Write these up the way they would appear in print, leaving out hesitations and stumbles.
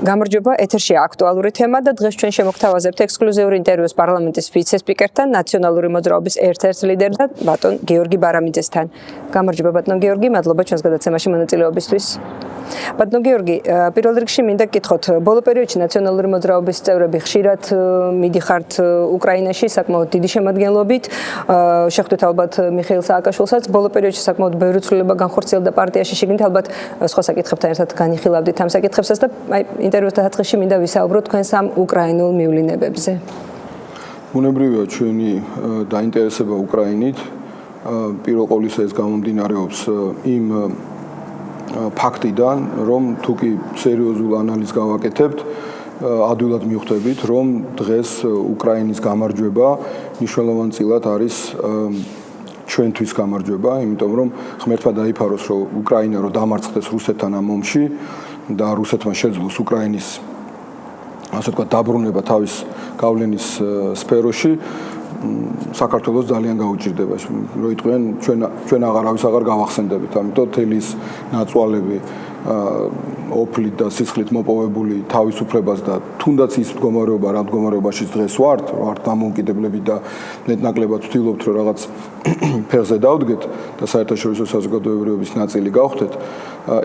გამარჯობა, ეთერშია აქტუალური თემა და დღეს ჩვენ შემოგთავაზებთ ექსკლუზიური ინტერვიუს პარლამენტის ვიცე-სპიკერთან, ნაციონალური მოძრაობის ერთ-ერთ ლიდერთან, ბატონ გიორგი ბარამიძესთან. გამარჯობა, ბატონ გიორგი, მადლობა ჩვენს გადაცემაში მონაწილეობისთვის. ბატონ გიორგი, პირველ რიგში მინდა გკითხოთ, ბოლო პერიოდში ნაციონალური მოძრაობის წევრები ხშირად მიდიხართ უკრაინაში საკმაოდ დიდი შემადგენლობით. შეხვდით ალბათ მიხეილ სააკაშვილსაც, ბოლო პერიოდში საკმაოდ ბევრი ცვლილება განხორციელდა პარტიაში, შიგნით ალბათ სხვა საკითხებთან ერთად განიხილავდით ამ საკითხებსაც და ინტერვიუს დასაწყისში მინდა ვისაუბროთ თქვენს ამ უკრაინულ მივლინებებზე. ბუნებრივია ჩვენი დაინტერესება უკრაინით. პირველ ყოვლისა ეს გამომდინარეობს იმ ფაქტიდან, რომ თუკი სერიოზულ ანალიზს გავაკეთებთ, ადვილად მივხვდებით, რომ დღეს უკრაინის გამარჯვება მნიშვნელოვანწილად არის ჩვენთვის გამარჯვება, იმიტომ რომ ღმერთმა დაიფაროს, რომ უკრაინა რომ დამარცხდეს რუსეთთან ამ ომში და რუსეთმა შეძლოს უკრაინის ასე ვთქვათ დაბრუნება თავის გავლენის სფეროში, საქართველოს ძალიან გაუჭირდება. რო იტყვიან ჩვენ აღარავის აღარ გავახსენდებით, ამიტომ თელის ნაწვალები ოფლით და სისხლით მოპოვებული თავისუფლებას და თუნდაც ის მდგომარეობა, რა მდგომარეობაში დღეს ვართ დამოუკიდებლები და მეტნაკლებად ვთვლობთ, რომ რაღაც ფეხზე დავდგეთ და საერთაშორისო საზოგადოებრივების ნაწილი გავხდეთ,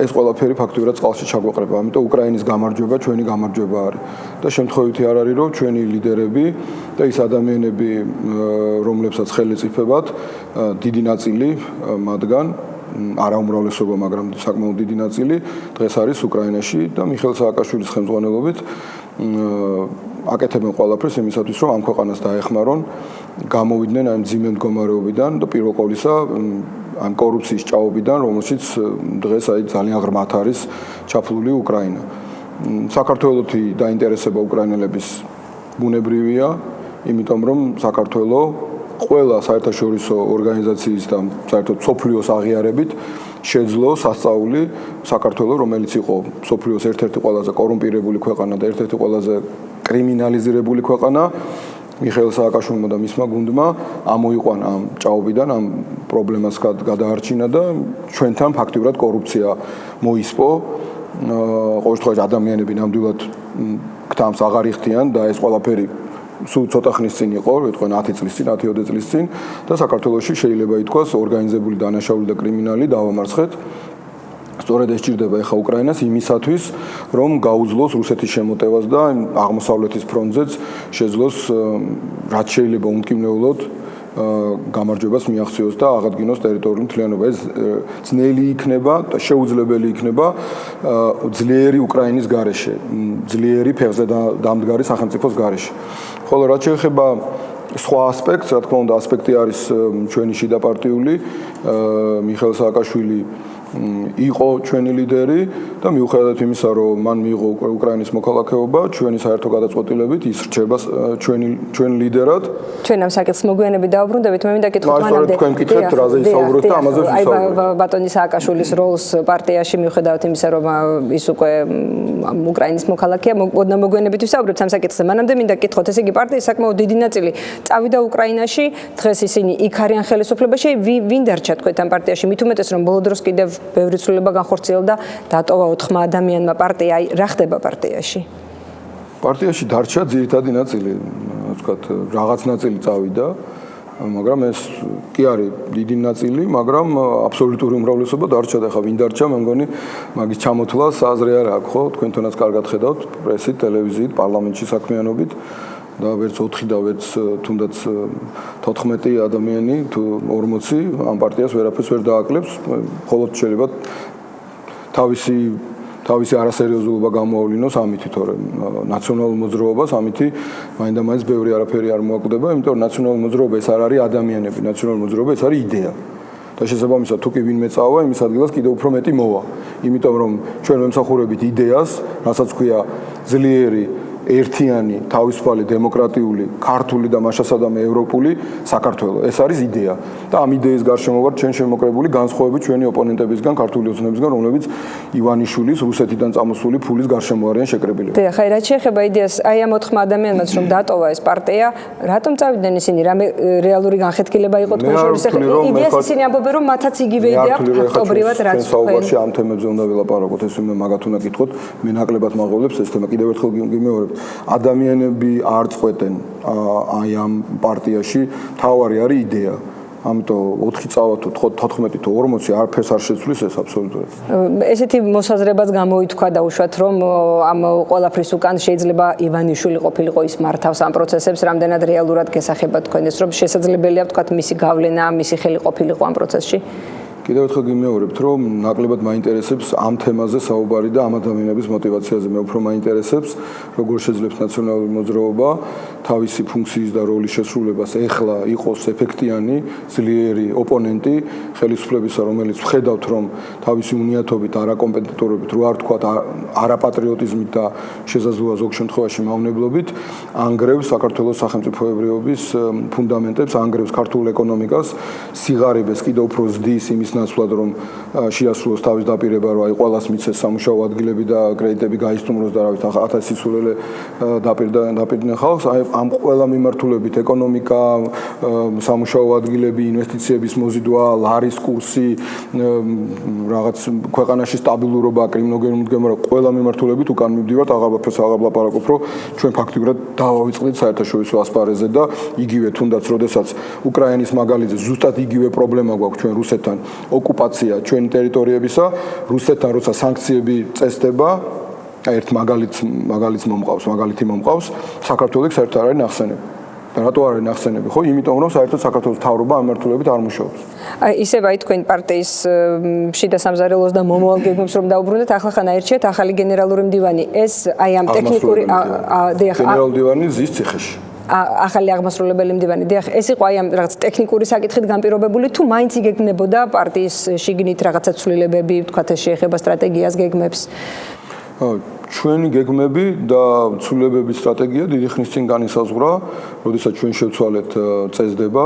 ეს ყველაფერი ფაქტობრივად წყალში ჩაგვეყრება. ამიტომ უკრაინის გამარჯვება ჩვენი გამარჯვება არის. და შემთხვევითი არ არის, რომ ჩვენი ლიდერები და ის ადამიანები, რომლებსაც ხელისუფლებათ, დიდი ნაწილი მათგან არა უმრავლესობა, მაგრამ საკმაოდ დიდი ნაწილი დღეს არის უკრაინაში და მიხეილ სააკაშვილის ხელმძღვანელობით აკეთებენ ყველაფერს იმისათვის, რომ ამ ქვეყანას დაეხმარონ, გამოვიდნენ ამ ძიმე მდგომარეობიდან და პირველ ყოვლისა ამ კორუფციის ჭაობიდან, რომელშიც დღეს ძალიან ღრმად არის ჩაფლული უკრაინა. საქართველოსი დაინტერესება უკრაინელების ბუნებრივია, იმიტომ რომ საქართველოს ყველა საერთაშორისო ორგანიზაციის და საერთოდ სოფლიოს აღიარებით შეძლო სასწაული საქართველოს, რომელიც იყო სოფლიოს ერთ-ერთი ყველაზე კორუმპირებული ქვეყანა და ერთ-ერთი ყველაზე კრიმინალიზირებული ქვეყანა. მიხეილ სააკაშვილმა და მისმა გუნდმა ამოიყვანა ამ ჭაობიდან, ამ პრობლემას გადაარჩინა და ჩვენთან ფაქტიურად კორუფცია მოისპო. ყოველ შემთხვევაში ადამიანები ნამდვილად გთამს აღარ იხდიან და ეს ყველაფერი სულ ცოტა ხნის წინ იყო, ვიტყვენ 10 წლის წინ, 10-20 წლის წინ და საქართველოში შეიძლება ითქვას ორგანიზებული დანაშაული და კრიმინალი დავამარცხეთ. სწორედ ეს ჭირდება ახლა უკრაინას იმისათვის, რომ გაუძლოს რუსეთის შემოტევას და აღმოსავლეთის ფრონტზეც შეძლოს რაც შეიძლება უმტკივნეულოდ გამარჯვებას მიაღწიოს და აღადგინოს ტერიტორიული მთლიანობა. ეს ძნელი იქნება და შეუძლებელი იქნება ძლიერი უკრაინის გარეშე, ძლიერი ფეხზე დამდგარი სახელმწიფოს გარეშე. ხოლო რაც შეეხება სხვა ასპექტს, რა თქმა უნდა, ასპექტი არის ჩვენი შიდა პარტიული, მიხეილ სააკაშვილი იყო ჩვენი ლიდერი და მიუხედავად იმისა, რომ მან მიიღო უკრაინის მოქალაქეობა, ჩვენი საერთო გადაწყვეტილებით ის რჩება ჩვენ ლიდერად. ჩვენ ამ საკითხს მოგვიანებით დავუბრუნდებით, მე მინდა გითხოთ მანამდე. თქვენ გითხეთ, რაზე ისაუბროთ და ამაზე ვისაუბროთ. ბატონი სააკაშვილის როლს პარტიაში მიუხედავად იმისა, რომ ის უკვე უკრაინის მოქალაქეა, მოგვიანებით ვისაუბრებთ ამ საკითხზე. მანამდე მინდა გითხოთ, ესე იგი პარტიის საკმაოდ დიდი ნაწილი წავიდა უკრაინაში, დღეს ისინი იქ არიან ხელისუფლებაში, ვინ დარჩა თქვენ ამ პარტიაში? მით უმეტეს რომ ბოლო დროს კიდევ ბევრი ცვლილება განხორციელდა, დატოვა 4 ადამიანმა პარტია, რა ხდება პარტიაში? პარტიაში დარჩა ძირითადი ნაწილი, ვთქვათ, რაღაც ნაწილი წავიდა, მაგრამ ეს კი არის დიდი ნაწილი, მაგრამ აბსოლუტური უმრავლესობა დარჩა და ხა ვინ დარჩა, მე მგონი მაგის ჩამოთვლას აზრი არ აქვს, ხო? თქვენთანაც კარგად ხედავთ პრესით, ტელევიზიით, პარლამენტში საქმიანობით და ვერც 4 და ვერც თუნდაც 14 ადამიანი თუ 40 ამ პარტიას ვერაფერს ვერ დააკლებს, მხოლოდ შეიძლება თავისი არასერიოზულობა გამოავლინოს ამითი, თორემ ნაციონალურ მოძრაობას ამითი მაინდა-მაინც ბევრი არაფერი არ მოაკვდება, იმიტომ რომ ნაციონალურ მოძრაობა ეს არ არის ადამიანები, ნაციონალურ მოძრაობა ეს არის იდეა. და შესაბამისად თუ კი ვინმე წავა, იმის ადგილას კიდევ უფრო მეტი მოვა. იმიტომ რომ ჩვენ ვემსახურებით იდეას, რასაც ქვია ძლიერი ერთიანი, თავისუფალი, დემოკრატიული, ქართული და მაშასადამე ევროპული საქართველო. ეს არის იდეა. და ამ იდეის გარშემო ვართ ჩვენ შემოკრებული განსხვავებით ჩვენი ოპონენტებისგან, ქართული ოცნებისგან, რომლებიც ივანიშვილის რუსეთიდან წამოსული ფულის გარშემო არიან შეკრებილები. დიახ, აი რაც შეეხება იდეას, აი ამ 4 ადამიანმაც რომ დატოვა ეს პარტია, რატომ წავიდნენ ისინი? რამე რეალური განხეთქილება იყო თქვენ შორის? იდეას ისინი ამბობენ რომ მათაც იგივე იდეა აქვს ფაქტობრივად რაც საუბარში ამ თემებზე უნდა ვილაპარაკოთ, ეს მე მაგათ უნდა გითხოთ, მე ნაკლებად მაღლობს ეს თემა. კიდევ ერთხელ გიმეორებ, ადამიანები არ წყვეტენ აი ამ პარტიაში, თავარი არის იდეა. ამიტომ 4 წავა თუ 14 თუ 40 არაფერს არ შეცვლის ეს აბსოლუტურად. ესეთი მოსაზრებაც გამოითქვა და უშუალოდ რომ ამ ყველაფრის უკან შეიძლება ივანიშვილი ყოფილიყო ის მართავს ამ პროცესებს, რამდენად რეალურად გესახება თქვენ ეს რომ შესაძლებელია ვთქვათ მისი გავლენა, მისი ხელი ყოფილიყო ამ პროცესში? კიდევ ერთხელ გიმეორებთ, რომ ნაკლებად მაინტერესებს ამ თემაზე საუბარი და ამ ადამიანების мотиваციაზე მე უფრო მაინტერესებს, როგორ შეძლებს ნაციონალური მოძრაობა თავისი ფუნქციის და როლის შესრულებას ეხლა იყოს ეფექტიანი, ძლიერი ოპონენტი ხელისუფლებისა, რომელიც ვხედავთ, რომ თავისი უნიათობით, არაკომპეტენტურობით, რო არ თქვათ, არაპატრიოტიზმით და შესაძლოა ზოგ შემთხვევაში მავნებლობით ანგრევს საქართველოს სახელმწიფოებრიობის ფუნდამენტებს, ანგრევს ქართულ ეკონომიკას, სიღარიბეს კიდევ უფრო ზრდის იმის ნაცვლად, რომ შეასრულოს თავის დაპირება, რომ აი ყველას მიცეს სამუშაო ადგილები და კრედიტები გაისტუმროს და რა ვიცი 1000 სისულელე დაპირდნენ ხალხს, აი ამ ყველა მიმართულებით ეკონომიკა, სამუშაო ადგილები, ინვესტიციების მოზიდვა, ლარის კურსი, რაღაც ქვეყანაში სტაბილურობა, კრიმინოგენური მდგომარეობა, ყველა მიმართულებით უკან მივდივართ, აღარაფერს აღარ ვლაპარაკობ, რომ ჩვენ ფაქტიურად დავავიწყდით საერთაშორისო ასპარეზზე და იგივე თუნდაც როდესაც უკრაინის მაგალითზე ზუსტად იგივე პრობლემა გვაქვს ჩვენ რუსეთთან, ოკუპაცია ჩვენი ტერიტორიებისა, რუსეთთან როცა სანქციები წესდება, ერთ მაგალითი მომყავს, საქართველოს საერთოდ არ არის ნახსენები. და რატო არ არის ნახსენები? ხო, იმიტომ რომ საერთოდ საქართველოს მთავრობა ამ მიმართულებით არ მუშაობს. აი ისევ აი თქვენ პარტიის შიდა სამზარეულოს და მომავალ გეგმებს რომ დაუბრუნდეთ, ახლა ხან აირჩიეთ ახალი გენერალური მდივანი. ეს აი ამ ტექნიკური გენერალური მდივანი ზის ციხეში. ახალი აღმასრულებელი მდივანი. დიახ, ეს იყო აი ამ რაღაც ტექნიკური საკითხით განპირობებული თუ მაინც იგეგმებოდა პარტიის შიგნით რაღაცა ცვლილებები, თქვათ ეს შეეხება სტრატეგიას, გეგმებს? ჩვენი გეგმები და ცვლილებების სტრატეგია დიდი ხნის წინ განისაზღვრა, როდესაც ჩვენ შევცვალეთ წესდება,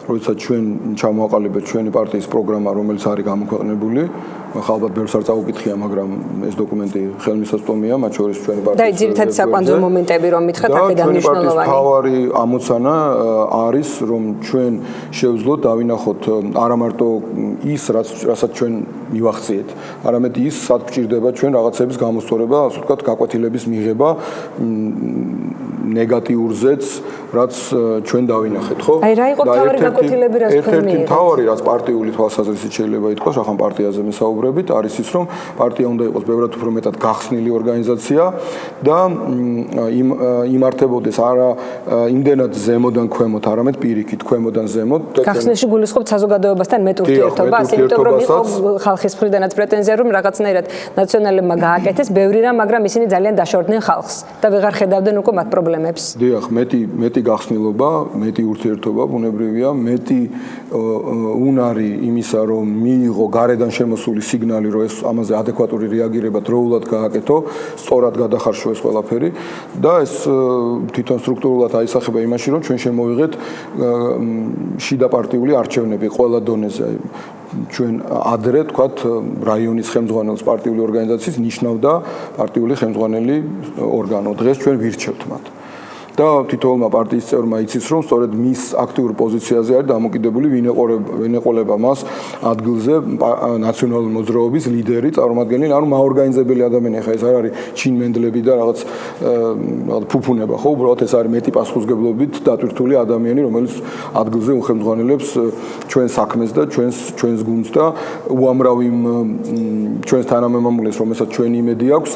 როდესაც ჩვენ ჩამოვაყალიბეთ ჩვენი პარტიის პროგრამა, რომელიც არის გამოქვეყნებული. ხალბათ ბევრს არ წაუკითხია, მაგრამ ეს დოკუმენტი ხელმისაწვდომია, მათ შორის ჩვენი პარტიის. და ძირითადად საკვანძო მომენტები რომ მითხრათ, აქედან მნიშვნელოვანი. თავარი ამოცანა არის, რომ ჩვენ შევძლოთ დავინახოთ არა მარტო ის, რასაც ჩვენ მივახციეთ, არამედ ის, სად გჭირდება ჩვენ რაღაცების გამოსწორება, ასე ვთქვათ, გაკვეთილების მიღება ნეგატიურზეც, რაც ჩვენ დავინახეთ, ხო? აი რა იყო თავარი გაკვეთილები, რაც თქვენ მიიღეთ? ერთ-ერთი თავარი, რაც პარტიული თვალსაზრისით შეიძლება ითქვას, ახლა პარტიაზე მესაუბრებით, არის ის, რომ პარტია უნდა იყოს ბევრად უფრო მეტად გახსნილი ორგანიზაცია და იმართებოდეს არა იმდენად ზემოდან ქვემოთ, არამედ პირიქით ქვემოდან ზემოთ. გახსნილში გულისხმობთ საზოგადოებასთან მეტ ურთიერთობას, იმიტომ რომ იყო ხალხის მხრიდანაც პრეტენზია, რომ რაღაცნაირად ნაციონალებმა გააკეთეს ბევრი რამ, მაგრამ ისინი ძალიან დაშორდნენ ხალხს და ვეღარ ხედავდნენ უკვე მათ პრობლემებს. დიახ, მეტი გახსნილობა, მეტი ურთიერთობა ბუნებრივია, მეტი უნარი იმისა, რომ მიიღო გარედან შემოსული სიგნალი, რომ ეს ამაზე ადეკვატური რეაგირება დროულად გააკეთო, სწორად გადახარშვა ეს ყველაფერი და ეს თვითონ სტრუქტურულად აისახება იმაში, რომ ჩვენ შემოვიღეთ შიდა პარტიული არჩევნები ყველა დონეზე. ჩვენ ადრე თქვათ რაიონის ხელმძღვანელს პარტიული ორგანიზაციის ნიშნავდა პარტიული ხელმძღვანელი ორგანო. დღეს ჩვენ ვირჩევთ მათ. და თითოეულმა პარტიის წევრმა იცის, რომ სწორედ მის აქტიურ პოზიციაზე არის დამოკიდებული ვინ ეყოლება მას ადგილზე ნაციონალური მოძრაობის ლიდერი, წარმომადგენელი, ანუ მაორგანიზებელი ადამიანი. ხა ეს არ არის ჩინმენდლები და რაღაც ფუფუნება, ხო? უბრალოდ ეს არის მეტი პასუხისმგებლობით დატვირთული ადამიანი, რომელიც ადგილზე უხელმძღვანელებს ჩვენ საქმეს და ჩვენს გუნდს და უამრავ იმ ჩვენს თანამემამულეს, რომელსაც ჩვენი იმედი აქვს,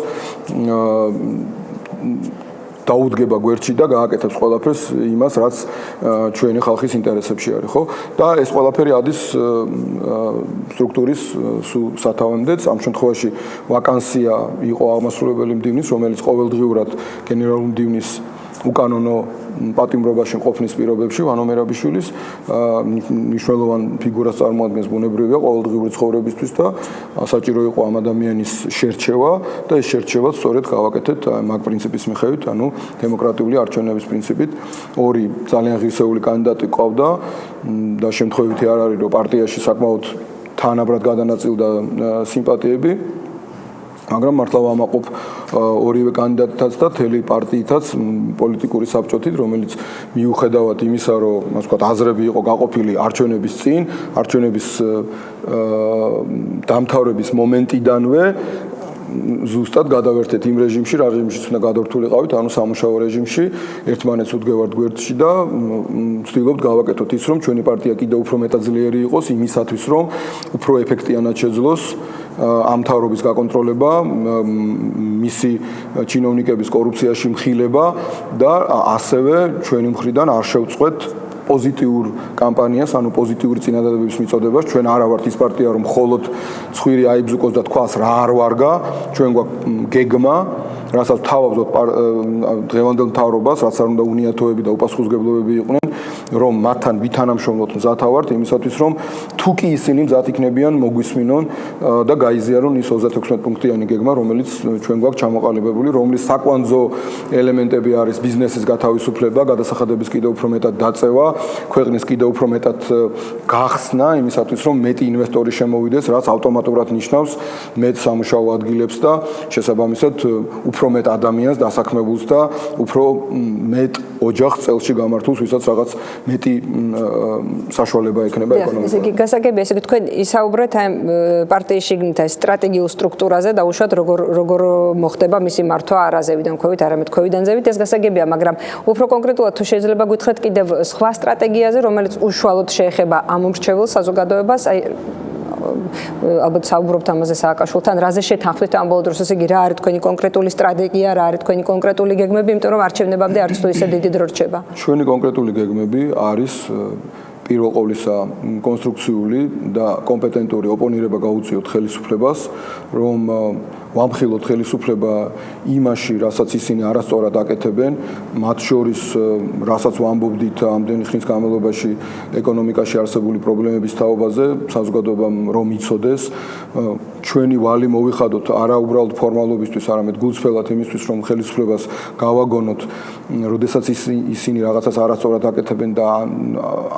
დაუდგება გვერდში და გააკეთებს ყველაფერს იმას, რაც ჩვენი ხალხის ინტერესებში არის, ხო? და ეს ყველაფერი ადის სტრუქტურის სათავემდეც. ამ შემთხვევაში ვაკანსია იყო აღმასრულებელი მდივნის, რომელიც ყოველდღიურად გენერალური მდივნის უკანონო პატიმრობაში ყოფნის პირობებში ვანო მერაბიშვილის მნიშვნელოვან ფიგურას წარმოადგენს ბუნებრივია ყოველდღიური ცხოვრებისთვის და საჭირო იყო ამ ადამიანის შერჩევა და ეს შერჩევაც სწორედ გავაკეთეთ მაგ პრინციპის მიხედვით, ანუ დემოკრატიული არჩევნების პრინციპით. ორი ძალიან ღირსეული კანდიდატი ყავდა და შემთხვევითი არ არის რომ პარტიაში საკმაოდ თანაბრად გადანაწილდა სიმპათიები. მაგრამ მართლა ვამაყობ ორივე კანდიდატითაც და თელი პარტიითაც პოლიტიკური საბჭოთით, რომელიც მიუხედავად იმისა, რომ ასე ვთქვათ, აზრები იყო გაყოფილი არჩევნების წინ, არჩევნების დამთავრების მომენტიდანვე ზუსტად გადავერთეთ იმ რეჟიმში, რა რეჟიმშიც უნდა გადავერთულიყავით, ანუ სამუშაო რეჟიმში, ერთმანეთს უდგევართ გვერდში და ვცდილობთ გავაკეთოთ ის, რომ ჩვენი პარტია კიდევ უფრო მეტად ძლიერი იყოს იმისათვის, რომ უფრო ეფექტიანად შეძლოს ამ მთავრობის გაკონტროლება, მისი ჩინოვნიკების კორუფციაში მხილება და ასევე ჩვენი მხრიდან არ შევწყვეთ პოზიტიურ კამპანიას, ანუ პოზიტიური წინადადებების მიწოდებას. ჩვენ არა ვართ ის პარტია, რომ მხოლოდ ცხვირი აიბზუკოს და თქვას რა არ ვარგა, ჩვენ გვაქვს გეგმა, რასაც თავავზოთ დღევანდელ მთავრობას, რაც არ უნდა უნიათოები და უპასუხისმგებლობები იყვნენ, რომ მათთან ვითანამშრომლოთ მზათავართ იმისათვის, რომ თუ კი ისინი მზად იქნებიან, მოგვისმინონ და გაიზიარონ ის 36 პუნქტიანი გეგმა, რომელიც ჩვენ გვაქვს ჩამოყალიბებული, რომლის საკვანძო ელემენტები არის ბიზნესის გათავისუფლება, გადასახადების კიდევ უფრო მეტად დაწევა, ქვეყნის კიდევ უფრო მეტად გახსნა იმისათვის, რომ მეტი ინვესტორი შემოვიდეს, რაც ავტომატურად ნიშნავს მეტ სამუშაო ადგილებს და შესაბამისად უფრო მეტ ადამიანს დასაქმებულს და უფრო მეტ ოჯახს წელში გამართულს, ვისაც რაღაც მეტი საშუალება ექნება ეკონომიკურად. ესე იგი გასაგებია, ესე იგი თქვენ ისაუბრეთ ამ პარტიის შიგნით ეს სტრატეგიულ სტრუქტურაზე და უშუალოდ როგორ მოხდება მისი მართვა არაზევიდან ქვევით, არამედ ქვევიდან ზევით, ეს გასაგებია, მაგრამ უფრო კონკრეტულად თუ შეიძლება გითხრათ კიდევ სხვა სტრატეგიაზე, რომელიც უშუალოდ შეეხება ამ მომრჩეულ საზოგადოებას, აი ალბათ საუბრობთ ამაზე სააკაშვილთან, რაზე შეთანხმდით ამ ბოლო დროს, ესე იგი რა არის თქვენი კონკრეტული სტრატეგია, რა არის თქვენი კონკრეტული გეგმები, იმიტომ რომ არჩევნებამდე არც თუ ისე დიდი დრო რჩება. ჩვენი კონკრეტული გეგმები არის პირველ ყოვლისა კონსტრუქციული და კომპეტენტური ოპონირება გაუწიოთ ხელისუფლებას, რომ ვამხილოთ ხელისუფლება იმაში, რასაც ისინი არასწორად აკეთებენ, მათ შორის რასაც ვამბობდით ამდენი ხნის განმავლობაში ეკონომიკაში არსებული პრობლემების თაობაზე, საზოგადოებამ რომ იცოდეს, ჩვენი ვალი მოვიხადოთ არა უბრალოდ ფორმალობისთვის, არამედ გულწრფელად იმისთვის, რომ ხელისუფლებას გავაგონოთ, როდესაც ისინი რაღაცას არასწორად აკეთებენ და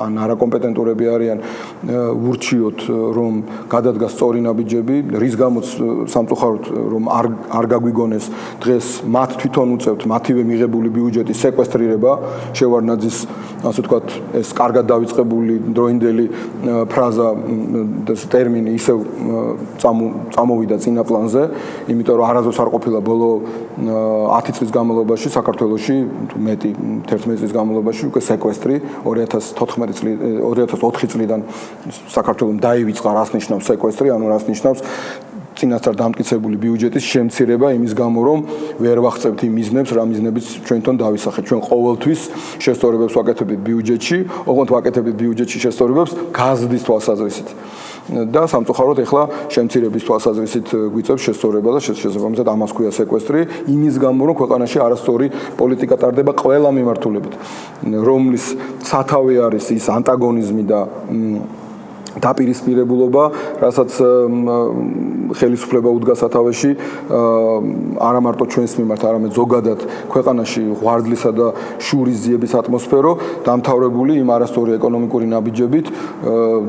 ან არაკომპეტენტურები არიან, ვურჩიოთ, რომ გადადგას სწორი ნაბიჯები, რის გამოც სამწუხაროდ რომ არ გაგვიგონეს დღეს მათ თვითონ უწევთ მათივე მიღებული ბიუჯეტის სეკვესტრირება, შევარდნაძის ასე ვთქვათ, ეს კარგად დავიწყებული დროინდელი ფრაზა და ტერმინი ისევ წამოვიდა წინა პლანზე, იმიტომ რომ არასდროს არ ყოფილა ბოლო 10 წლის განმავლობაში საქართველოში, მეტი 11 წლის განმავლობაში უკვე სეკვესტრი 2004 წლიდან საქართველოს დაივიწყა, რას ნიშნავს სეკვესტრი, ანუ რას ნიშნავს წინასწარ დამტკიცებული ბიუჯეტის შემცირება იმის გამო, რომ ვერ ვახცევთ იმ მიზნებს, რა მიზნებიც ჩვენთან დავისახეთ. ჩვენ ყოველთვის შესწორებებს ვაკეთებთ ბიუჯეტში, ოღონდ ვაკეთებთ ბიუჯეტში შესწორებებს გაზრდის თვალსაზრისით. და სამწუხაროდ ეხლა შემცირების თვალსაზრისით გვიწევს შესწორება და შესაბამისად ამას ქვია სეკვესტრი, იმის გამო, რომ ქვეყანაში არასწორი პოლიტიკა ტარდება ყველა მიმართულებით, რომლის სათავე არის ის ანტაგონიზმი და დაპირისპირებულობა, რასაც ხელისუფლება უდგას სათავეში არა მარტო ჩვენს მიმართ, არამედ ზოგადად ქვეყანაში ღვარდლისა და შურის ძიების ატმოსფერო, დამთავრებული იმ არასწორი ეკონომიკური ნაბიჯებით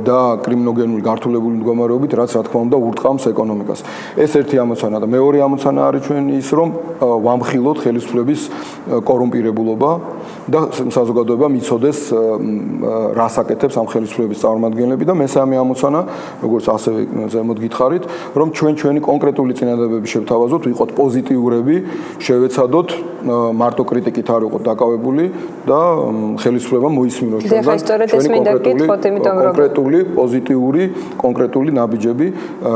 და კრიმინოგენული გართულებული მდგომარეობით, რაც რა თქმა უნდა ურტყამს ეკონომიკას. ეს ერთი ამოცანა და მეორე ამოცანა არის ჩვენ ის, რომ ვამხილოთ ხელისუფლების კორუმპირებულობა და საზოგადოება მიცოდეს რას აკეთებს ამ ხელისუფლების წარმომადგენლები და მესამე ამოცანა, როგორც ასევე ზემოთ გითხარით, რომ ჩვენი კონკრეტული წინადადებები შევთავაზოთ, ვიყოთ პოზიტიურები, შევეცადოთ, მარტო κρიტიკით არ ვიყოთ დაკავებული და ხელისუფლება მოისმინოს ჩვენი კონკრეტული პოზიტიური კონკრეტული ნაბიჯები,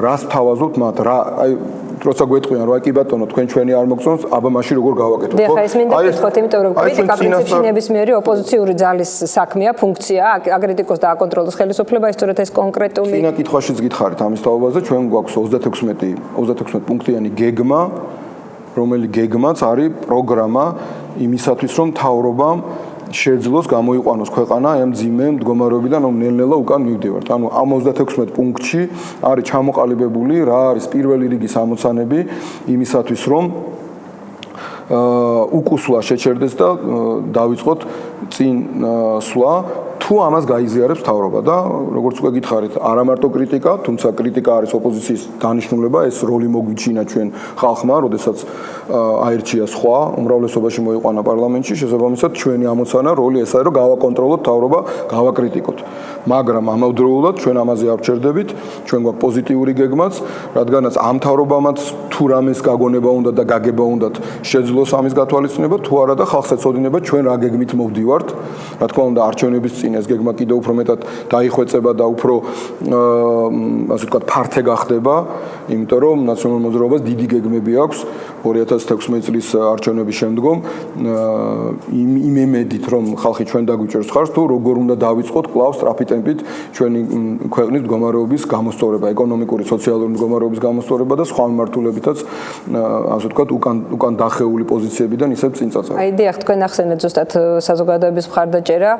რას თავაზობთ მათ, რა აი როცა გვეტყვიან, რომ აი კი ბატონო, თქვენ ჩვენი არ მოგწონს, აბა მაშინ როგორ გავაკეთოთ, ხო? ეს მინდა გითხოთ, იმიტომ რომ კრიტიკა პრინციპში ნებისმიერი ოპოზიციური ძალის საქმეა, ფუნქციაა, აკრიტიკოს და აკონტროლოს ხელისუფლება, ისწორედ ეს კონკრეტული წინა კითხვაშიც გითხარით ამის თაობაზე, ჩვენ გვაქვს 36 პუნქტიანი გეგმა რომელი გეგმაც არის პროგრამა იმისათვის, რომ მთავრობამ შეძლოს გამოიყვანოს ქვეყანა ამ ძიმე მდგომარეობიდან, რომ ნელ-ნელა უკან მივდივართ. ანუ ამ 36 პუნქტში არის ჩამოყალიბებული რა არის პირველი რიგის ამოცანები იმისათვის, რომ უკუსვლა შეჩერდეს და დავიწყოთ წინ სვლა თუ ამას გაიზიარებს მთავრობა და როგორც უკვე გითხარით, არა მარტო კრიტიკა, თუმცა კრიტიკა არის ოპოზიციის დანიშნულება, ეს როლი მოგვიჩინა ჩვენ ხალხმა, როდესაც აირჩია სხვა, უმრავლესობაში მოიყვანა პარლამენტში, შესაბამისად ჩვენი ამოცანა როლი ესაა, რომ გავაკონტროლოთ მთავრობა, გავაკრიტიკოთ. მაგრამ ამავდროულად ჩვენ ამაზე არ ვჩერდებით, ჩვენ გვაქვს პოზიტიური გეგმაც, რადგანაც ამ მთავრობამაც თუ რამეს გაგონება უნდა და გაგება უნდათ შეძლოს ამის გათვალისწინება, თუ არა და ხალხს ეცოდინება ჩვენ რა გეგმით მოვდივართ. რა თქმა უნდა, არჩევნების წინ ეს გეგმა კიდევ უფრო მეტად დაიხვეწება და უფრო ასე ვთქვათ ფართე გახდება, იმიტომ რომ ნაციონალურ მოძრაობას დიდი გეგმები აქვს 2016 წლის არჩევნების შემდგომ იმ იმედით, რომ ხალხი ჩვენ დაგვიჭერს ხარს, თუ როგორ უნდა დავიწყოთ კვლავ სწრაფი ტემპით ჩვენი ქვეყნის მდგომარეობის გამოსწორება, ეკონომიკური, სოციალური მდგომარეობის გამოსწორება და სხვა მიმართულებითაც ასე ვთქვათ უკან დახეული პოზიციებიდან ისევ წინ წაწევა. აი დიახ, თქვენ ახსენეთ ზუსტად საზოგადოების მხარდაჭერა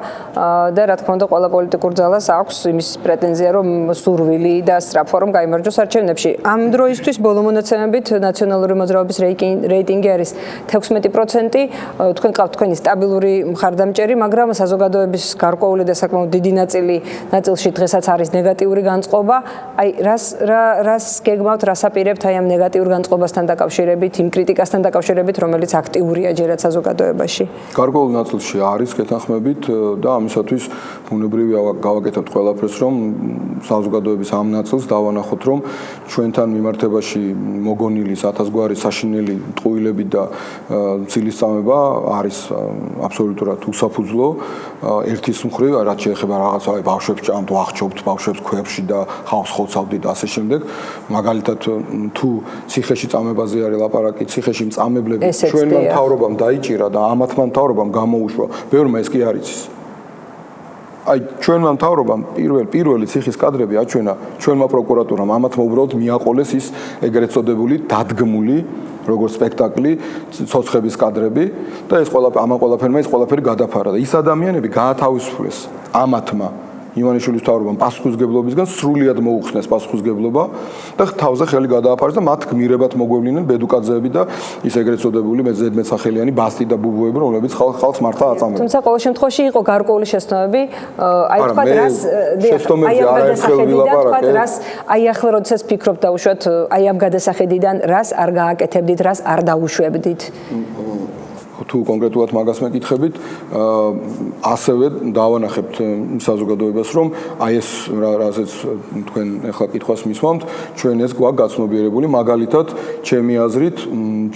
და რა თქმა უნდა ყველა პოლიტიკურ ძალას აქვს იმის პრეტენზია, რომ სურვილი და სწრაფო რომ გაიმარჯვოს არჩევნებში. ამ დროისთვის ბოლო მონაცემებით ნაციონალური მოძრაობის რეიტინგი არის 16%. თქვენ ყავთ თქვენი სტაბილური მხარდამჭერი, მაგრამ საზოგადოების გარკვეული და საკმაოდ დიდი ნაწილში დღესაც არის ნეგატიური განწყობა. აი რას გეგმავთ, რას აპირებთ აი ამ ნეგატიურ განწყობასთან დაკავშირებით, იმ კრიტიკასთან დაკავშირებით, რომელიც აქტიურია ჯერაც საზოგადოებაში? გარკვეულ ნაწილში არის გეთანხმებით და ამისათვის ბუნებრივია გავაკეთებთ ყველაფერს, რომ საზოგადოების ამ ნაწილს დავანახოთ, რომ ჩვენთან მიმართებაში მოგონილი საათასგვარი საშინელი ტყუილები და ცილისწამება არის აბსოლუტურად უსაფუძვლო. ერთის მხრივ, რაც შეეხება რაღაცა ბავშვებს ჭამთ, ვახჩობთ ბავშვებს ქვებში და ხალხს ხოცავდით და ასე შემდეგ. მაგალითად, თუ ციხეში წამებაზე არის ლაპარაკი, ციხეში მწამებლები ჩვენმა მთავრობამ დაიჭირა და ამათმა მთავრობამ გამოუშვა. ბევრმა ეს კი არ იცის. აი ჩვენმა მთავრობამ პირველი ციხის კადრები აჩვენა ჩვენმა პროკურატურამ, ამათმა უბრალოდ მიაყოლეს ის ეგრეთ წოდებული დადგმული როგორც სპექტაკლი ცოცხების კადრები და ეს ყველაფერი გადაფარა და ის ადამიანები გაათავისუფლეს ამათმა ივანიშვილის მთავრობამ პასუხისმგებლობისგან სრულიად მოუხსნეს პასუხისმგებლობა და თავზე ხელი გადააფარეს და მათ გმირებად მოგვევლინენ ბედუკაძეები და ის ეგრეთ წოდებული ზედმეტსახელიანი ბასტი და ბუბუები, რომლებიც ხალხს მართლა აწამებდნენ. თუმცა ყოველ შემთხვევაში იყო გარკვეული შეცდომები, აი თქვათ რას აი ახლა როდესაც ფიქრობთ დაუშვათ, აი ამ გადასახედიდან რას არ გააკეთებდით, რას არ დაუშვებდით? თუ კონკრეტულად მაგას მეკითხებით, ასევე დავანახებთ საზოგადოებას, რომ აი ეს რასაც თქვენ ახლა კითხვას მისვამთ, ჩვენ ეს გვაქვს გაცნობიერებული, მაგალითად, ჩემი აზრით,